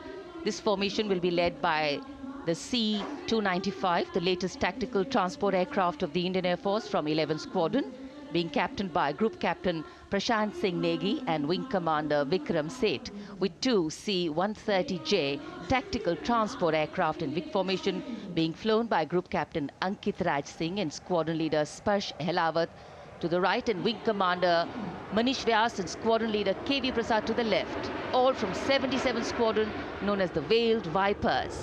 This formation will be led by the C-295, the latest tactical transport aircraft of the Indian Air Force from 11 Squadron, being captained by Group Captain Prashant Singh Negi and Wing Commander Vikram Seth, with 2 C-130J tactical transport aircraft in big formation being flown by Group Captain Ankit Raj Singh and Squadron Leader Sparsh Helawat to the right, and Wing Commander Manish Vyas and Squadron Leader KV Prasad to the left, all from 77 Squadron known as the Veiled Vipers.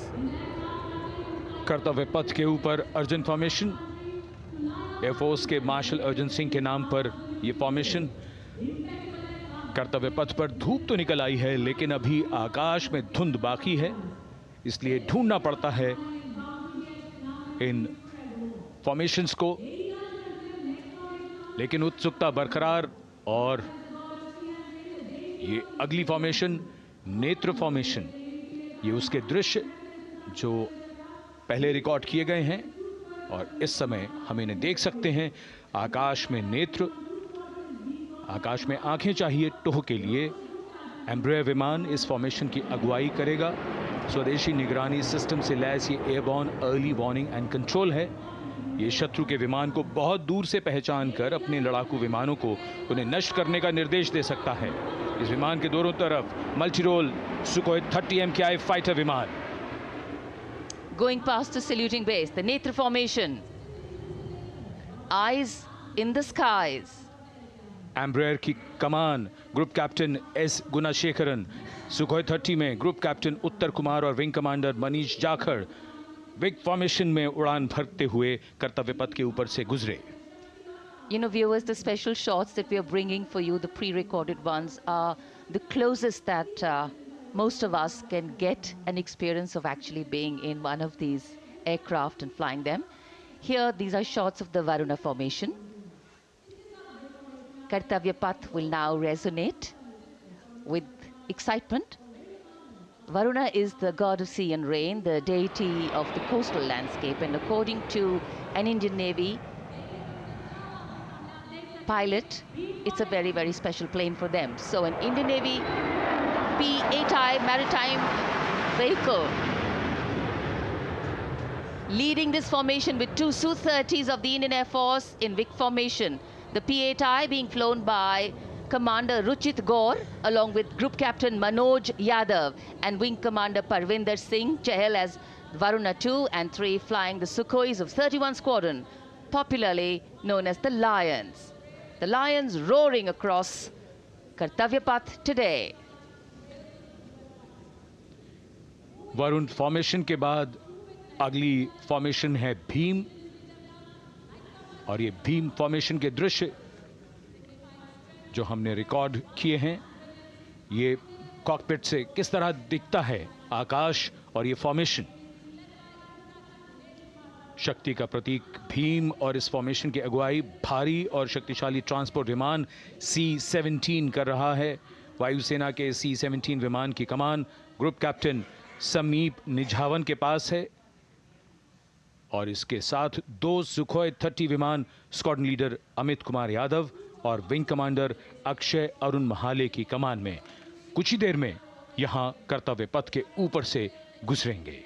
कर्तव्य पथ के ऊपर Arjun formation, air force के martial Arjun Singh के नाम पर यह formation. कर्तव्य पथ पर धूप तो निकल आई है लेकिन अभी आकाश में धुंध बाकी है, इसलिए ढूंढना पड़ता है इन फॉर्मेशंस को, लेकिन उत्सुकता बरकरार। और ये अगली फॉर्मेशन नेत्र फॉर्मेशन, ये उसके दृश्य जो पहले रिकॉर्ड किए गए हैं और इस समय हम इन्हें देख सकते हैं। आकाश में नेत्र, आकाश में आंखें चाहिए टोह के लिए। एम्ब्रेयर विमान इस फॉर्मेशन की अगुवाई करेगा। स्वदेशी निगरानी सिस्टम से लैस ये airborne early warning and control है। ये शत्रु के विमान को बहुत दूर से पहचान कर अपने लड़ाकू विमानों को उन्हें नष्ट करने का निर्देश दे सकता है। इस विमान के दोनों तरफ multi role Sukhoi 30 MKI fighter विमान। Going past the saluting base, the Netra formation, eyes in the skies. Embraer की कमान ग्रुप कैप्टन S गुणाशेखरन, सुखोई 30 में ग्रुप कैप्टन उत्तर कुमार और wing commander Manish Jakhar big formation में उड़ान भरते हुए कर्तव्य पथ के ऊपर से गुजरे। You know, viewers, the special shots that we are bringing for you, the pre-recorded ones, are the closest that most of us can get an experience of actually being in one of these aircraft and flying them. Here, these are shots of the Varuna formation. Kartavya Path will now resonate with excitement. Varuna is the god of sea and rain, the deity of the coastal landscape, and according to an Indian Navy pilot, it's a very, very special plane for them. So an Indian Navy P-8I maritime vehicle leading this formation with two Su-30s of the Indian Air Force in Vic formation. The P-8I being flown by Commander Ruchit Gaur along with Group Captain Manoj Yadav and Wing Commander Parvinder Singh Chahal as Varuna 2 and 3 flying the Sukhois of 31 Squadron, popularly known as the Lions. The Lions roaring across Kartavya Path today. Varun formation के बाद अगली formation है भीम, और ये Bhim formation के दृश्य जो हमने रिकॉर्ड किए हैं, ये कॉकपिट से किस तरह दिखता है आकाश और ये फॉर्मेशन। शक्ति का प्रतीक भीम और इस फॉर्मेशन की अगुवाई भारी और शक्तिशाली ट्रांसपोर्ट विमान C-17 कर रहा है। वायुसेना के C-17 विमान की कमान ग्रुप कैप्टन समीप निझावन के पास है और इसके साथ दो सुखोई 30 विमान स्क्वाड्रन लीडर अमित कुमार यादव और विंग कमांडर अक्षय अरुण महाले की कमान में कुछ ही देर में यहां कर्तव्य पथ के ऊपर से गुजरेंगे।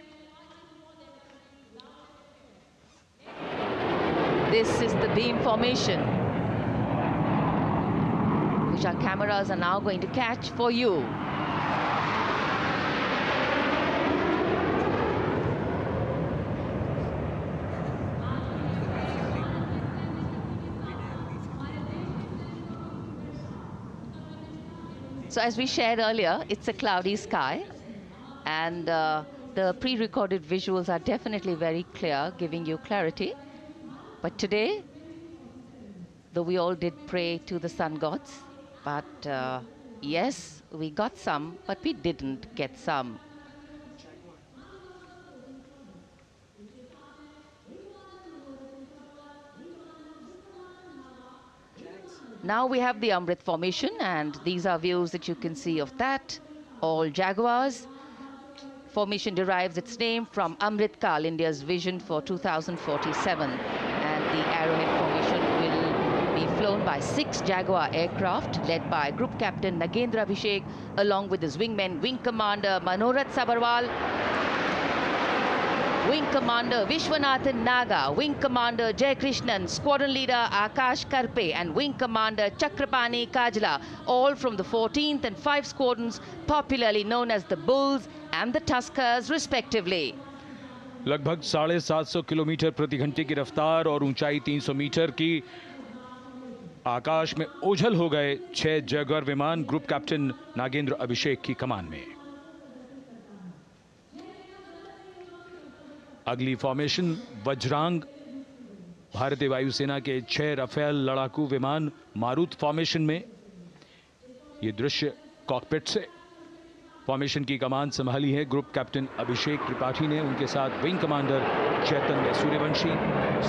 This is the beam formation, which our cameras are now going to catch for you. So as we shared earlier, it's a cloudy sky, and the pre-recorded visuals are definitely very clear, giving you clarity. But today, though we all did pray to the sun gods, but yes, we got some, but we didn't get some. Now we have the Amrit formation, and these are views that you can see of that. All Jaguars. Formation derives its name from Amrit Kal, India's vision for 2047. And the Arrowhead formation will be flown by 6 Jaguar aircraft led by Group Captain Nagendra Abhishek along with his wingmen, Wing Commander Manorat Sabarwal, Wing Commander Vishwanathan Naga, Wing Commander Jay Krishnan, Squadron Leader Akash Karpe and Wing Commander Chakrapani Kajla, all from the 14th and 5 squadrons popularly known as the Bulls and the Tuskers respectively. लगभग 750 kilometre प्रति घंटे की रफ्तार और ऊंचाई 300 metre की आकाश में ओझल हो गए 6 जैगुआर विमान ग्रुप कैप्टन नागेंद्र अभिषेक की कमान में। अगली फॉर्मेशन वज्रांग, भारतीय वायुसेना के 6 राफेल लड़ाकू विमान मारुत फॉर्मेशन में। ये दृश्य कॉकपिट से। फॉर्मेशन की कमान संभाली है ग्रुप कैप्टन अभिषेक त्रिपाठी ने, उनके साथ wing commander Chaitanya Suryavanshi,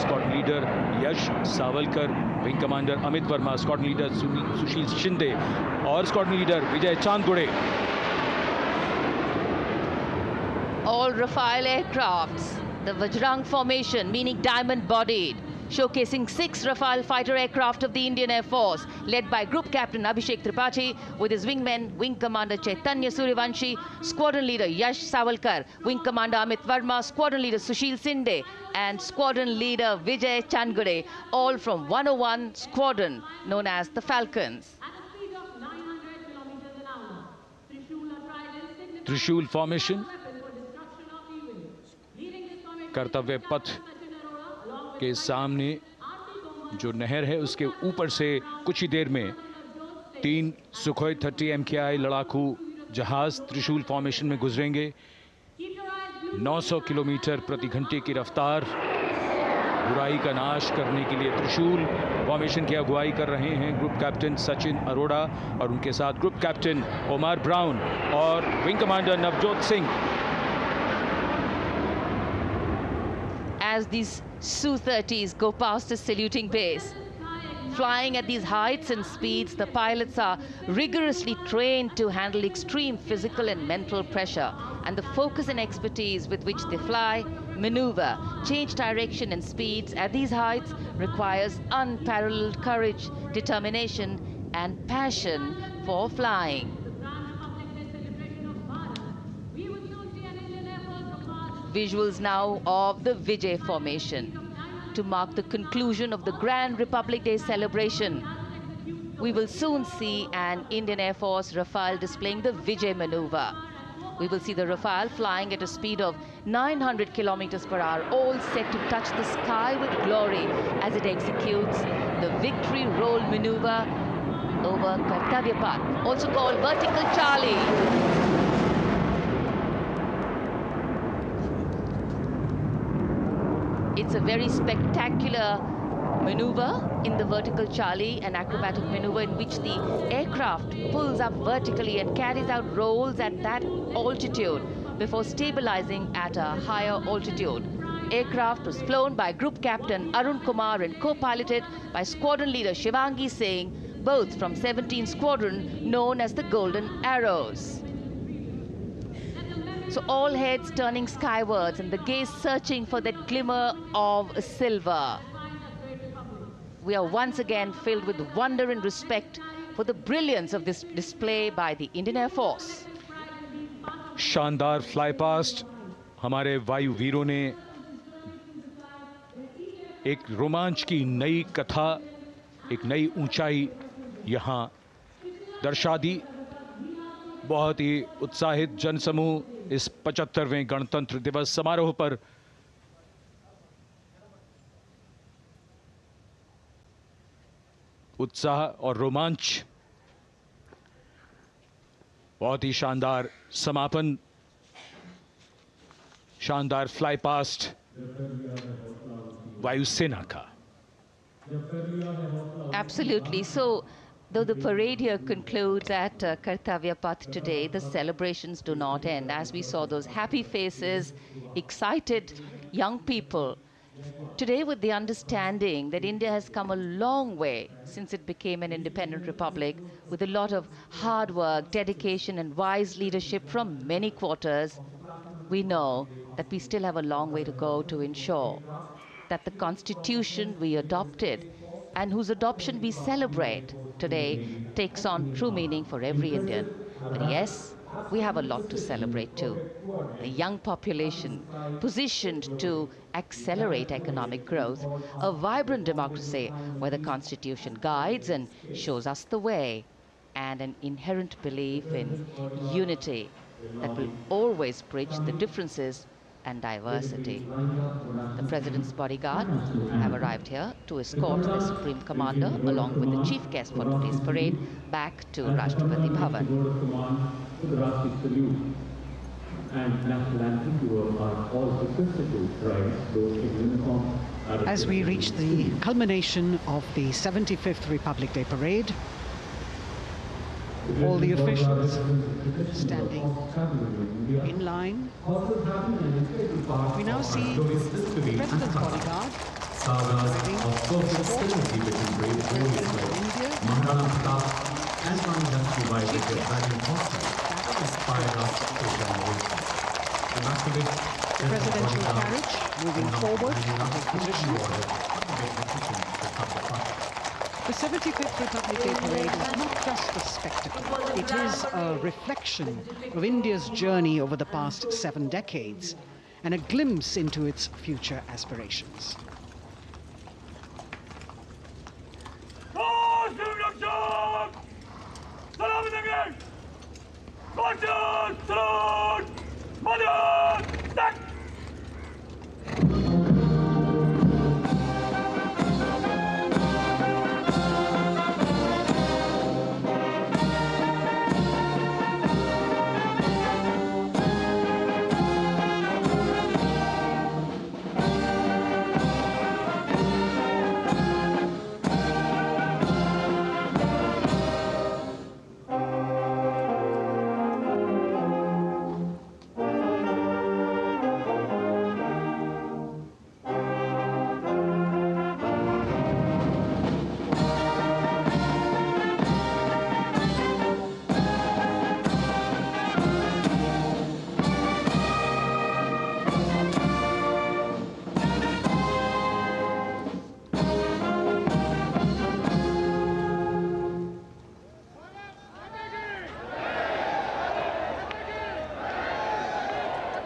squadron leader Yash Savalkar, wing commander Amit Verma, squadron leader Sushil Shinde और squadron leader Vijay Chandgude. All Rafale aircrafts, the Vajrang formation, meaning diamond-bodied, showcasing 6 Rafale fighter aircraft of the Indian Air Force, led by Group Captain Abhishek Tripathi, with his wingmen, Wing Commander Chaitanya Suryavanshi, Squadron Leader Yash Savalkar, Wing Commander Amit Verma, Squadron Leader Sushil Sinde, and Squadron Leader Vijay Chandgade, all from 101 Squadron, known as the Falcons. त्रिशूल formation, कर्तव्य पथ के सामने जो नहर है उसके ऊपर से कुछ ही देर में 3 सुखोई 30 MKI लड़ाकू जहाज त्रिशूल फॉर्मेशन में गुजरेंगे। 900 किलोमीटर प्रति घंटे की रफ्तार, बुराई का नाश करने के लिए त्रिशूल फॉर्मेशन की अगुवाई कर रहे हैं ग्रुप कैप्टन सचिन अरोड़ा और उनके साथ ग्रुप कैप्टन ओमर ब्राउन और wing commander Navjot Singh. As these Su-30s go past the saluting base, flying at these heights and speeds, the pilots are rigorously trained to handle extreme physical and mental pressure, and the focus and expertise with which they fly, maneuver, change direction and speeds at these heights requires unparalleled courage, determination and passion for flying. Visuals now of the Vijay formation to mark the conclusion of the Grand Republic Day celebration. We will soon see an Indian Air Force Rafale displaying the Vijay maneuver. We will see the Rafale flying at a speed of 900 kilometers per hour, all set to touch the sky with glory as it executes the victory roll maneuver over Kartavya path, also called vertical Charlie. It's a very spectacular maneuver in the vertical Charlie, an acrobatic maneuver in which the aircraft pulls up vertically and carries out rolls at that altitude before stabilizing at a higher altitude. Aircraft was flown by Group Captain Arun Kumar and co-piloted by Squadron Leader Shivangi Singh, both from 17th Squadron known as the Golden Arrows. So all heads turning skywards and the gaze searching for that glimmer of silver. We are once again filled with wonder and respect for the brilliance of this display by the Indian Air Force. शानदार fly past हमारे वायु वीरों ने एक रोमांच की नई कथा, एक नई ऊंचाई यहां दर्शा दी। बहुत ही उत्साहित जनसमूह इस 75वें गणतंत्र दिवस समारोह पर उत्साह और रोमांच, बहुत ही शानदार समापन, शानदार फ्लाई पास्ट वायुसेना का। Absolutely. So, though the parade here concludes at Kartavya Path today, the celebrations do not end. As we saw those happy faces, excited young people, today with the understanding that India has come a long way since it became an independent republic, with a lot of hard work, dedication and wise leadership from many quarters, we know that we still have a long way to go to ensure that the constitution we adopted and whose adoption we celebrate today takes on true meaning for every Indian. But yes, we have a lot to celebrate too. The young population positioned to accelerate economic growth, a vibrant democracy where the constitution guides and shows us the way, and an inherent belief in unity that will always bridge the differences and diversity. The President's bodyguard have arrived here to escort the Supreme Commander along with the chief guest for today's parade back to Rashtrapati Bhavan. As we reach the culmination of the 75th Republic Day Parade, all the officials standing in line. We now see the President's bodyguard arriving to escort the President of India and Chief the presidential carriage moving forward to position. The 75th Republic Day Parade is not just a spectacle. It is a reflection of India's journey over the past 7 decades and a glimpse into its future aspirations.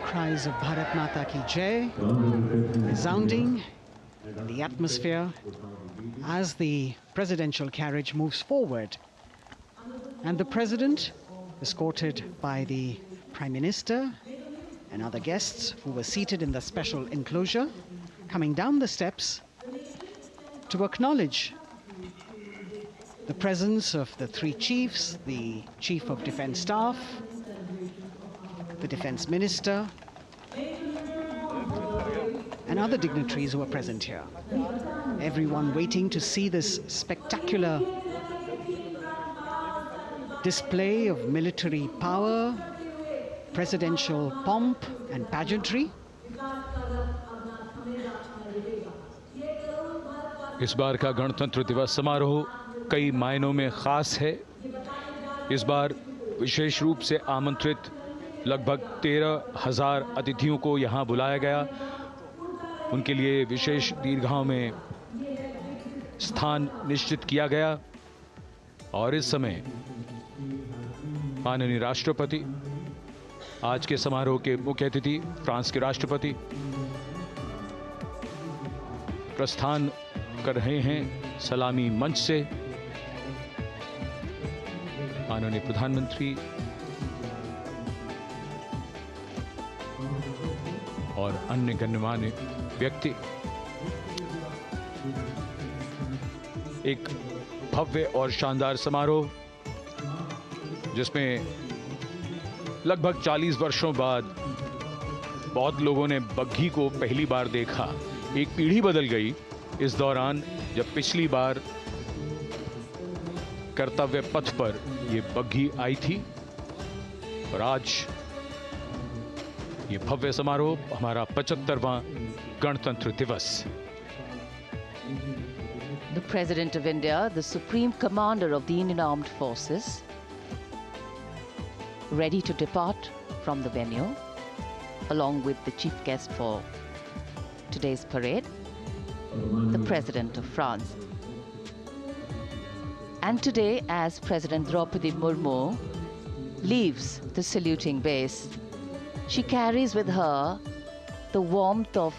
cries of Bharat Mata Ki Jai resounding in the atmosphere as the presidential carriage moves forward. And the president, escorted by the Prime Minister and other guests who were seated in the special enclosure, coming down the steps to acknowledge the presence of the three chiefs, the Chief of Defence Staff, the Defence Minister, and other dignitaries who are present here. Everyone waiting to see this spectacular display of military power, presidential pomp and pageantry. इस बार का गणतंत्र दिवस समारोह कई मायनों में खास है। इस बार विशेष रूप से आमंत्रित लगभग 13,000 अतिथियों को यहां बुलाया गया। उनके लिए विशेष दीर्घाओं में स्थान निश्चित किया गया और इस समय माननीय राष्ट्रपति, आज के समारोह के मुख्य अतिथि फ्रांस के राष्ट्रपति प्रस्थान कर रहे हैं सलामी मंच से। माननीय प्रधानमंत्री और अन्य गण्यमान्य व्यक्ति एक भव्य और शानदार समारोह जिसमें लगभग 40 वर्षों बाद बहुत लोगों ने बग्घी को पहली बार देखा। एक पीढ़ी बदल गई इस दौरान, जब पिछली बार कर्तव्य पथ पर ये बग्घी आई थी और आज ये भव्य समारोह हमारा 75वां गणतंत्र दिवस। The President of India, the Supreme Commander of the Indian Armed Forces, ready to depart from the venue, along with the chief guest for today's parade, the President of France. And today, as President Droupadi Murmu leaves the saluting base, she carries with her the warmth of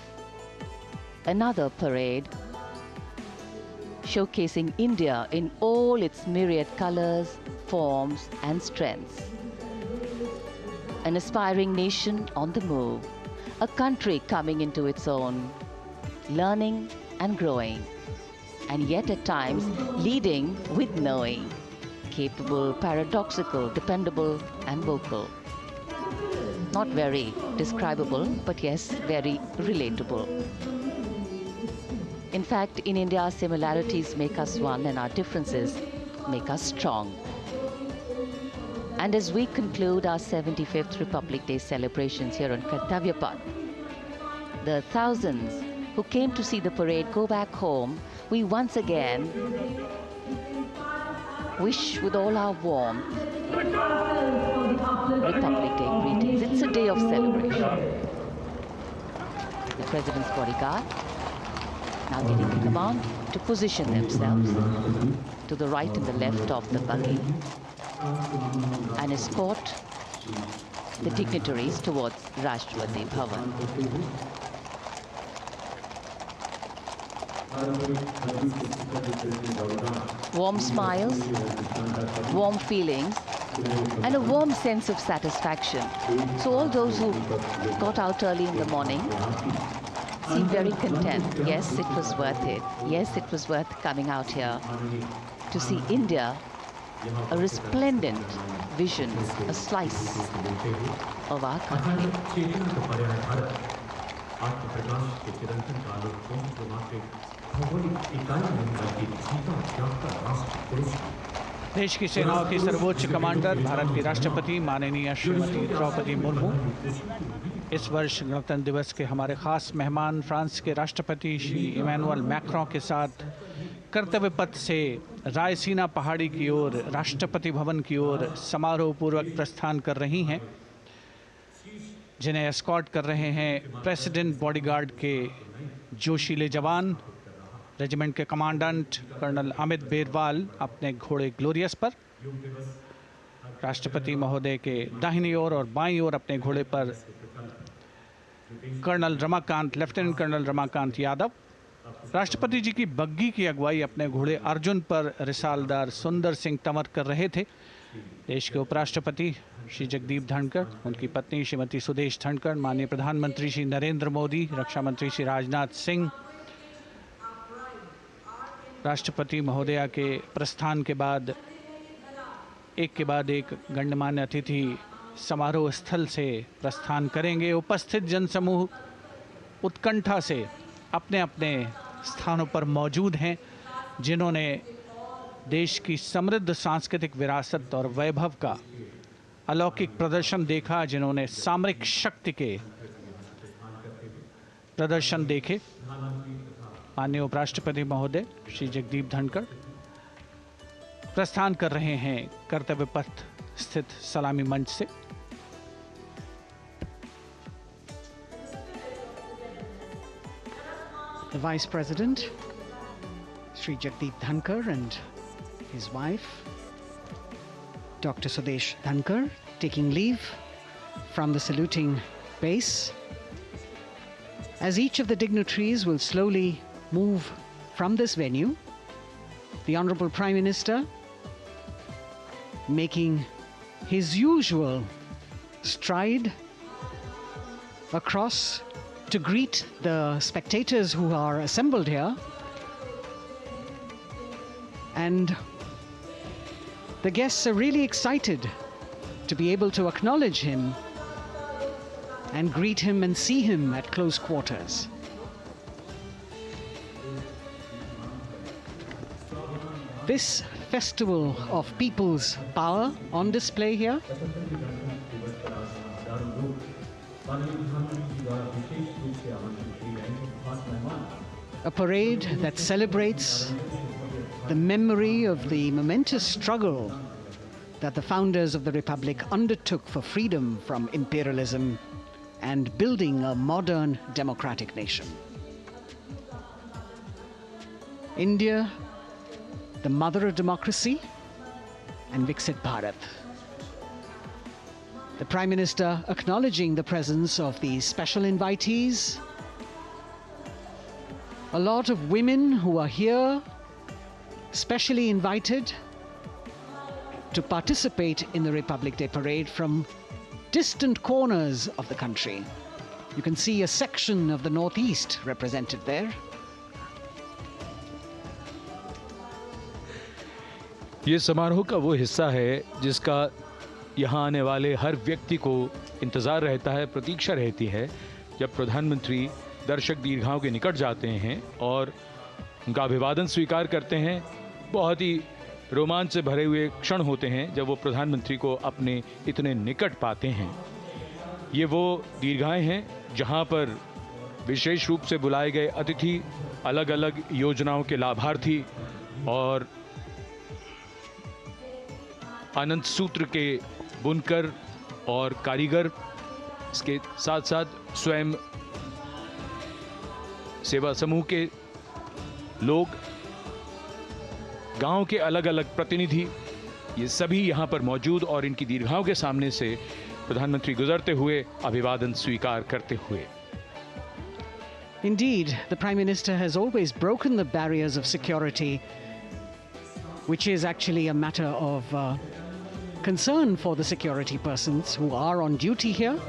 another parade, showcasing India in all its myriad colors, forms, and strengths. An aspiring nation on the move, a country coming into its own, learning and growing, and yet at times leading with knowing, capable, paradoxical, dependable, and vocal. Not very describable, but yes, very relatable. In fact, in India, similarities make us one and our differences make us strong. And as we conclude our 75th Republic Day celebrations here on Kartavya, the thousands who came to see the parade go back home, we once again wish with all our warmth Republic Day greetings. It's a day of celebration. The President's bodyguard now getting the command to position themselves to the right and the left of the buggy and escort the dignitaries towards Rashtrapati Bhavan. Warm smiles, warm feelings, and a warm sense of satisfaction. So all those who got out early in the morning seem very content. Yes, it was worth it. Yes, it was worth coming out here to see India, a resplendent vision, a slice of our country. देश की सेनाओं की सर्वोच्च commander Bharat की राष्ट्रपति माननीय श्रीमती द्रौपदी मुर्मू इस वर्ष गणतंत्र दिवस के हमारे खास मेहमान फ्रांस के राष्ट्रपति श्री इमैनुअल मैक्रों के साथ कर्तव्य पथ से रायसीना पहाड़ी की ओर राष्ट्रपति भवन की ओर समारोह पूर्वक प्रस्थान कर रही हैं, जिन्हें एस्कॉर्ट कर रहे हैं प्रेसिडेंट बॉडीगार्ड के जोशीले जवान, रेजिमेंट के कमांडेंट कर्नल अमित बेरवाल अपने घोड़े ग्लोरियस पर। राष्ट्रपति महोदय के दाहिनी ओर और बाईं ओर अपने घोड़े पर colonel Ramakant, lieutenant colonel Ramakant Yadav. राष्ट्रपति जी की बग्गी की अगुवाई अपने घोड़े अर्जुन पर रिसालदार सुंदर सिंह तंवर कर रहे थे। देश के उपराष्ट्रपति श्री जगदीप धनखड़, उनकी पत्नी श्रीमती सुदेश धनखड़, माननीय प्रधानमंत्री श्री नरेंद्र मोदी, रक्षा मंत्री श्री राजनाथ सिंह, राष्ट्रपति महोदया के प्रस्थान के बाद एक के बाद एक गण्यमान्य अतिथि समारोह स्थल से प्रस्थान करेंगे। उपस्थित जनसमूह उत्कंठा से अपने अपने स्थानों पर मौजूद हैं, जिन्होंने देश की समृद्ध सांस्कृतिक विरासत और वैभव का अलौकिक प्रदर्शन देखा, जिन्होंने सामरिक शक्ति के प्रदर्शन देखे। माननीय उपराष्ट्रपति महोदय श्री जगदीप धनखड़ प्रस्थान कर रहे हैं कर्तव्य पथ स्थित सलामी मंच से। The Vice President, Sri Jagdeep Dhankar, and his wife, Dr. Sudesh Dhankar, taking leave from the saluting base. As each of the dignitaries will slowly move from this venue, the Honorable Prime Minister making his usual stride across to greet the spectators who are assembled here. And the guests are really excited to be able to acknowledge him and greet him and see him at close quarters. This festival of people's power on display here a parade that celebrates the memory of the momentous struggle that the founders of the Republic undertook for freedom from imperialism and building a modern democratic nation. India, the mother of democracy, and Viksit Bharat. The Prime Minister acknowledging the presence of these special invitees, a lot of women who are here, specially invited to participate in the Republic Day Parade from distant corners of the country. You can see a section of the Northeast represented there. ये समारोह का वो हिस्सा है जिसका यहाँ आने वाले हर व्यक्ति को इंतज़ार रहता है, प्रतीक्षा रहती है, जब प्रधानमंत्री दर्शक दीर्घाओं के निकट जाते हैं और उनका अभिवादन स्वीकार करते हैं। बहुत ही रोमांच से भरे हुए क्षण होते हैं जब वो प्रधानमंत्री को अपने इतने निकट पाते हैं। ये वो दीर्घाएं हैं जहाँ पर विशेष रूप से बुलाए गए अतिथि, अलग अलग योजनाओं के लाभार्थी और आनंद सूत्र के बुनकर और कारीगर, इसके साथ साथ स्वयं सेवा समूह के लोग, गांव के अलग अलग प्रतिनिधि, ये सभी यहां पर मौजूद और इनकी दीर्घाओं के सामने से प्रधानमंत्री गुजरते हुए अभिवादन स्वीकार करते हुए। Indeed, the Prime Minister has always broken the barriers of security, which is actually a matter of concern for the security persons who are on duty here.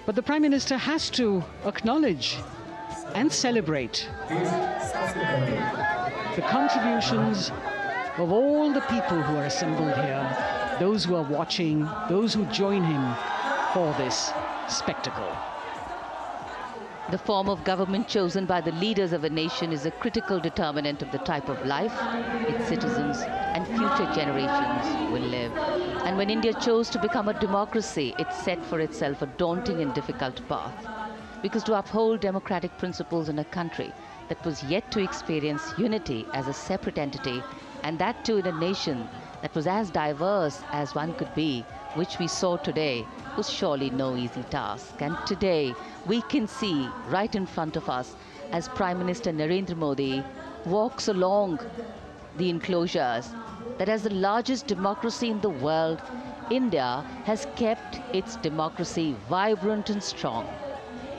But the Prime Minister has to acknowledge and celebrate the contributions of all the people who are assembled here, those who are watching, those who join him for this spectacle. The form of government chosen by the leaders of a nation is a critical determinant of the type of life its citizens and future generations will live. And when India chose to become a democracy, it set for itself a daunting and difficult path. Because to uphold democratic principles in a country that was yet to experience unity as a separate entity, and that too in a nation that was as diverse as one could be, which we saw today, was surely no easy task. And today, we can see right in front of us as Prime Minister Narendra Modi walks along the enclosures that as the largest democracy in the world, India has kept its democracy vibrant and strong.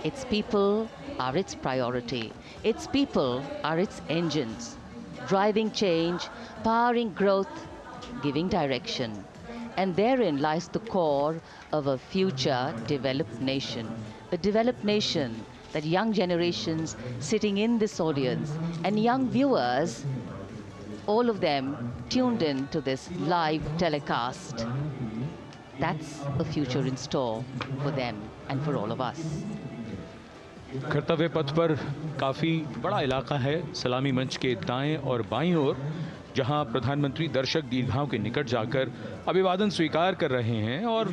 Its people are its priority. Its people are its engines, driving change, powering growth, giving direction. And therein lies the core of a future developed nation. A developed nation that young generations sitting in this audience and young viewers, all of them tuned in to this live telecast. That's a future in store for them and for all of us. कर्तव्य पथ पर काफ़ी बड़ा इलाका है, सलामी मंच के दाएं और बाईं ओर, जहां प्रधानमंत्री दर्शक दीर्घाओं के निकट जाकर अभिवादन स्वीकार कर रहे हैं और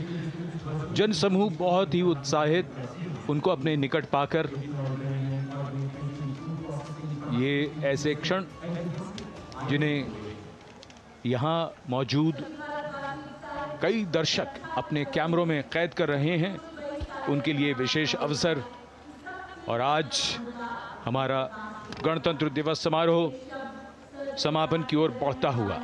जनसमूह बहुत ही उत्साहित उनको अपने निकट पाकर ये ऐसे क्षण जिन्हें यहाँ मौजूद कई दर्शक अपने कैमरों में कैद कर रहे हैं, उनके लिए विशेष अवसर। और आज हमारा गणतंत्र दिवस समारोह समापन की ओर बढ़ता हुआ।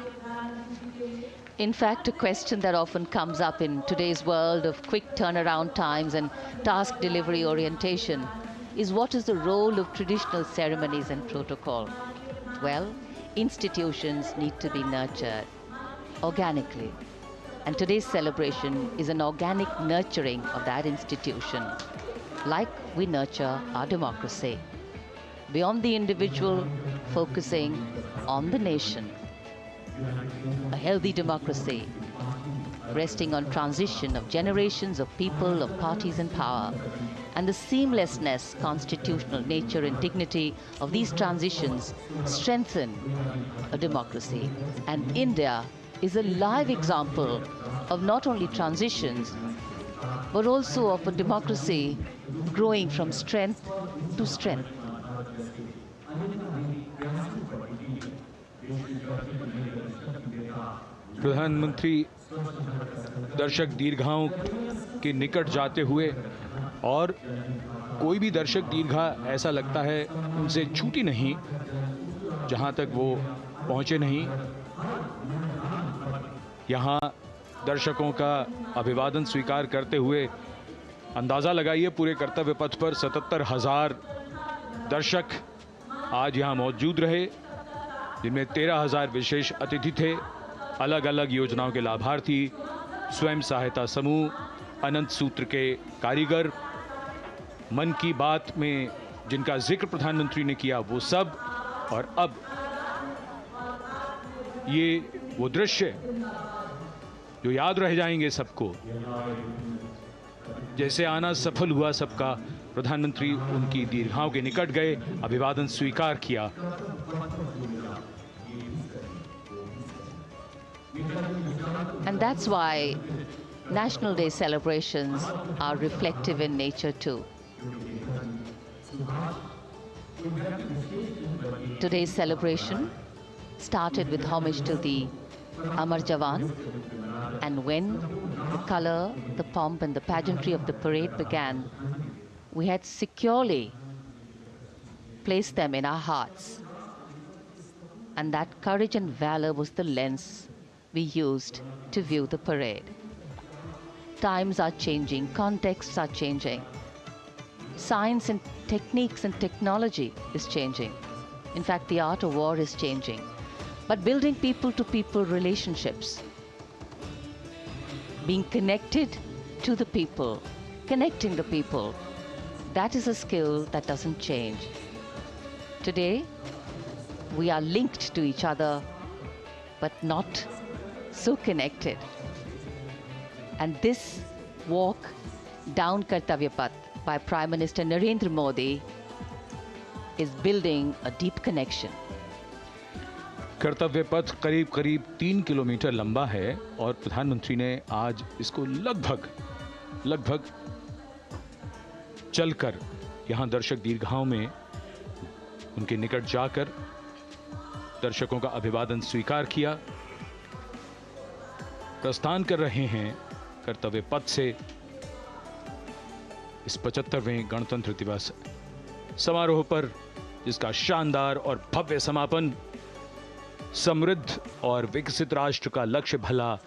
In fact, a question that often comes up in today's world of quick turnaround times and task delivery orientation is what is the role of traditional ceremonies and protocol? Well, institutions need to be nurtured organically. And today's celebration is an organic nurturing of that institution, like we nurture our democracy. Beyond the individual, focusing on the nation. A healthy democracy, resting on transition of generations of people, of parties in power, and the seamlessness, constitutional nature and dignity of these transitions strengthen a democracy. And India is a live example of not only transitions, but also of a democracy growing from strength to strength. प्रधानमंत्री दर्शक दीर्घाओं के निकट जाते हुए, और कोई भी दर्शक दीर्घा ऐसा लगता है उनसे छूटी नहीं जहां तक वो पहुंचे नहीं। यहाँ दर्शकों का अभिवादन स्वीकार करते हुए अंदाज़ा लगाइए, पूरे कर्तव्य पथ पर 77,000 दर्शक आज यहाँ मौजूद रहे, जिनमें 13,000 विशेष अतिथि थे, अलग अलग योजनाओं के लाभार्थी, स्वयं सहायता समूह, अनंत सूत्र के कारीगर, मन की बात में जिनका जिक्र प्रधानमंत्री ने किया वो सब। और अब ये वो दृश्य जो याद रह जाएंगे सबको, जैसे आना सफल हुआ सबका, प्रधानमंत्री उनकी दीर्घाओं के निकट गए, अभिवादन स्वीकार किया। And that's why National Day celebrations are reflective in nature too. Today's celebration started with homage to the Amar Jawan, and when the color, the pomp and the pageantry of the parade began, we had securely placed them in our hearts. And that courage and valor was the lens we used to view the parade. Times are changing, contexts are changing. Science and techniques and technology is changing. In fact, the art of war is changing. But building people-to-people relationships, being connected to the people, connecting the people, that is a skill that doesn't change. Today, we are linked to each other, but not so connected. And this walk down Kartavya Path by Prime Minister Narendra Modi is building a deep connection. कर्तव्य पथ करीब करीब 3 kilometre लंबा है और प्रधानमंत्री ने आज इसको लगभग चलकर यहां दर्शक दीर्घाओं में उनके निकट जाकर दर्शकों का अभिवादन स्वीकार किया। प्रस्थान कर रहे हैं कर्तव्य पथ से इस 75वें गणतंत्र दिवस समारोह पर, जिसका शानदार और भव्य समापन समृद्ध और विकसित राष्ट्र का लक्ष्य भला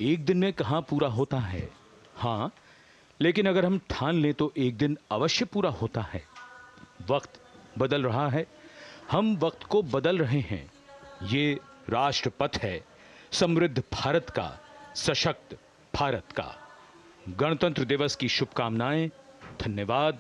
एक दिन में कहां पूरा होता है। हाँ, लेकिन अगर हम ठान लें तो एक दिन अवश्य पूरा होता है। वक्त बदल रहा है, हम वक्त को बदल रहे हैं। ये राष्ट्रपथ है समृद्ध भारत का, सशक्त भारत का। गणतंत्र दिवस की शुभकामनाएं। धन्यवाद।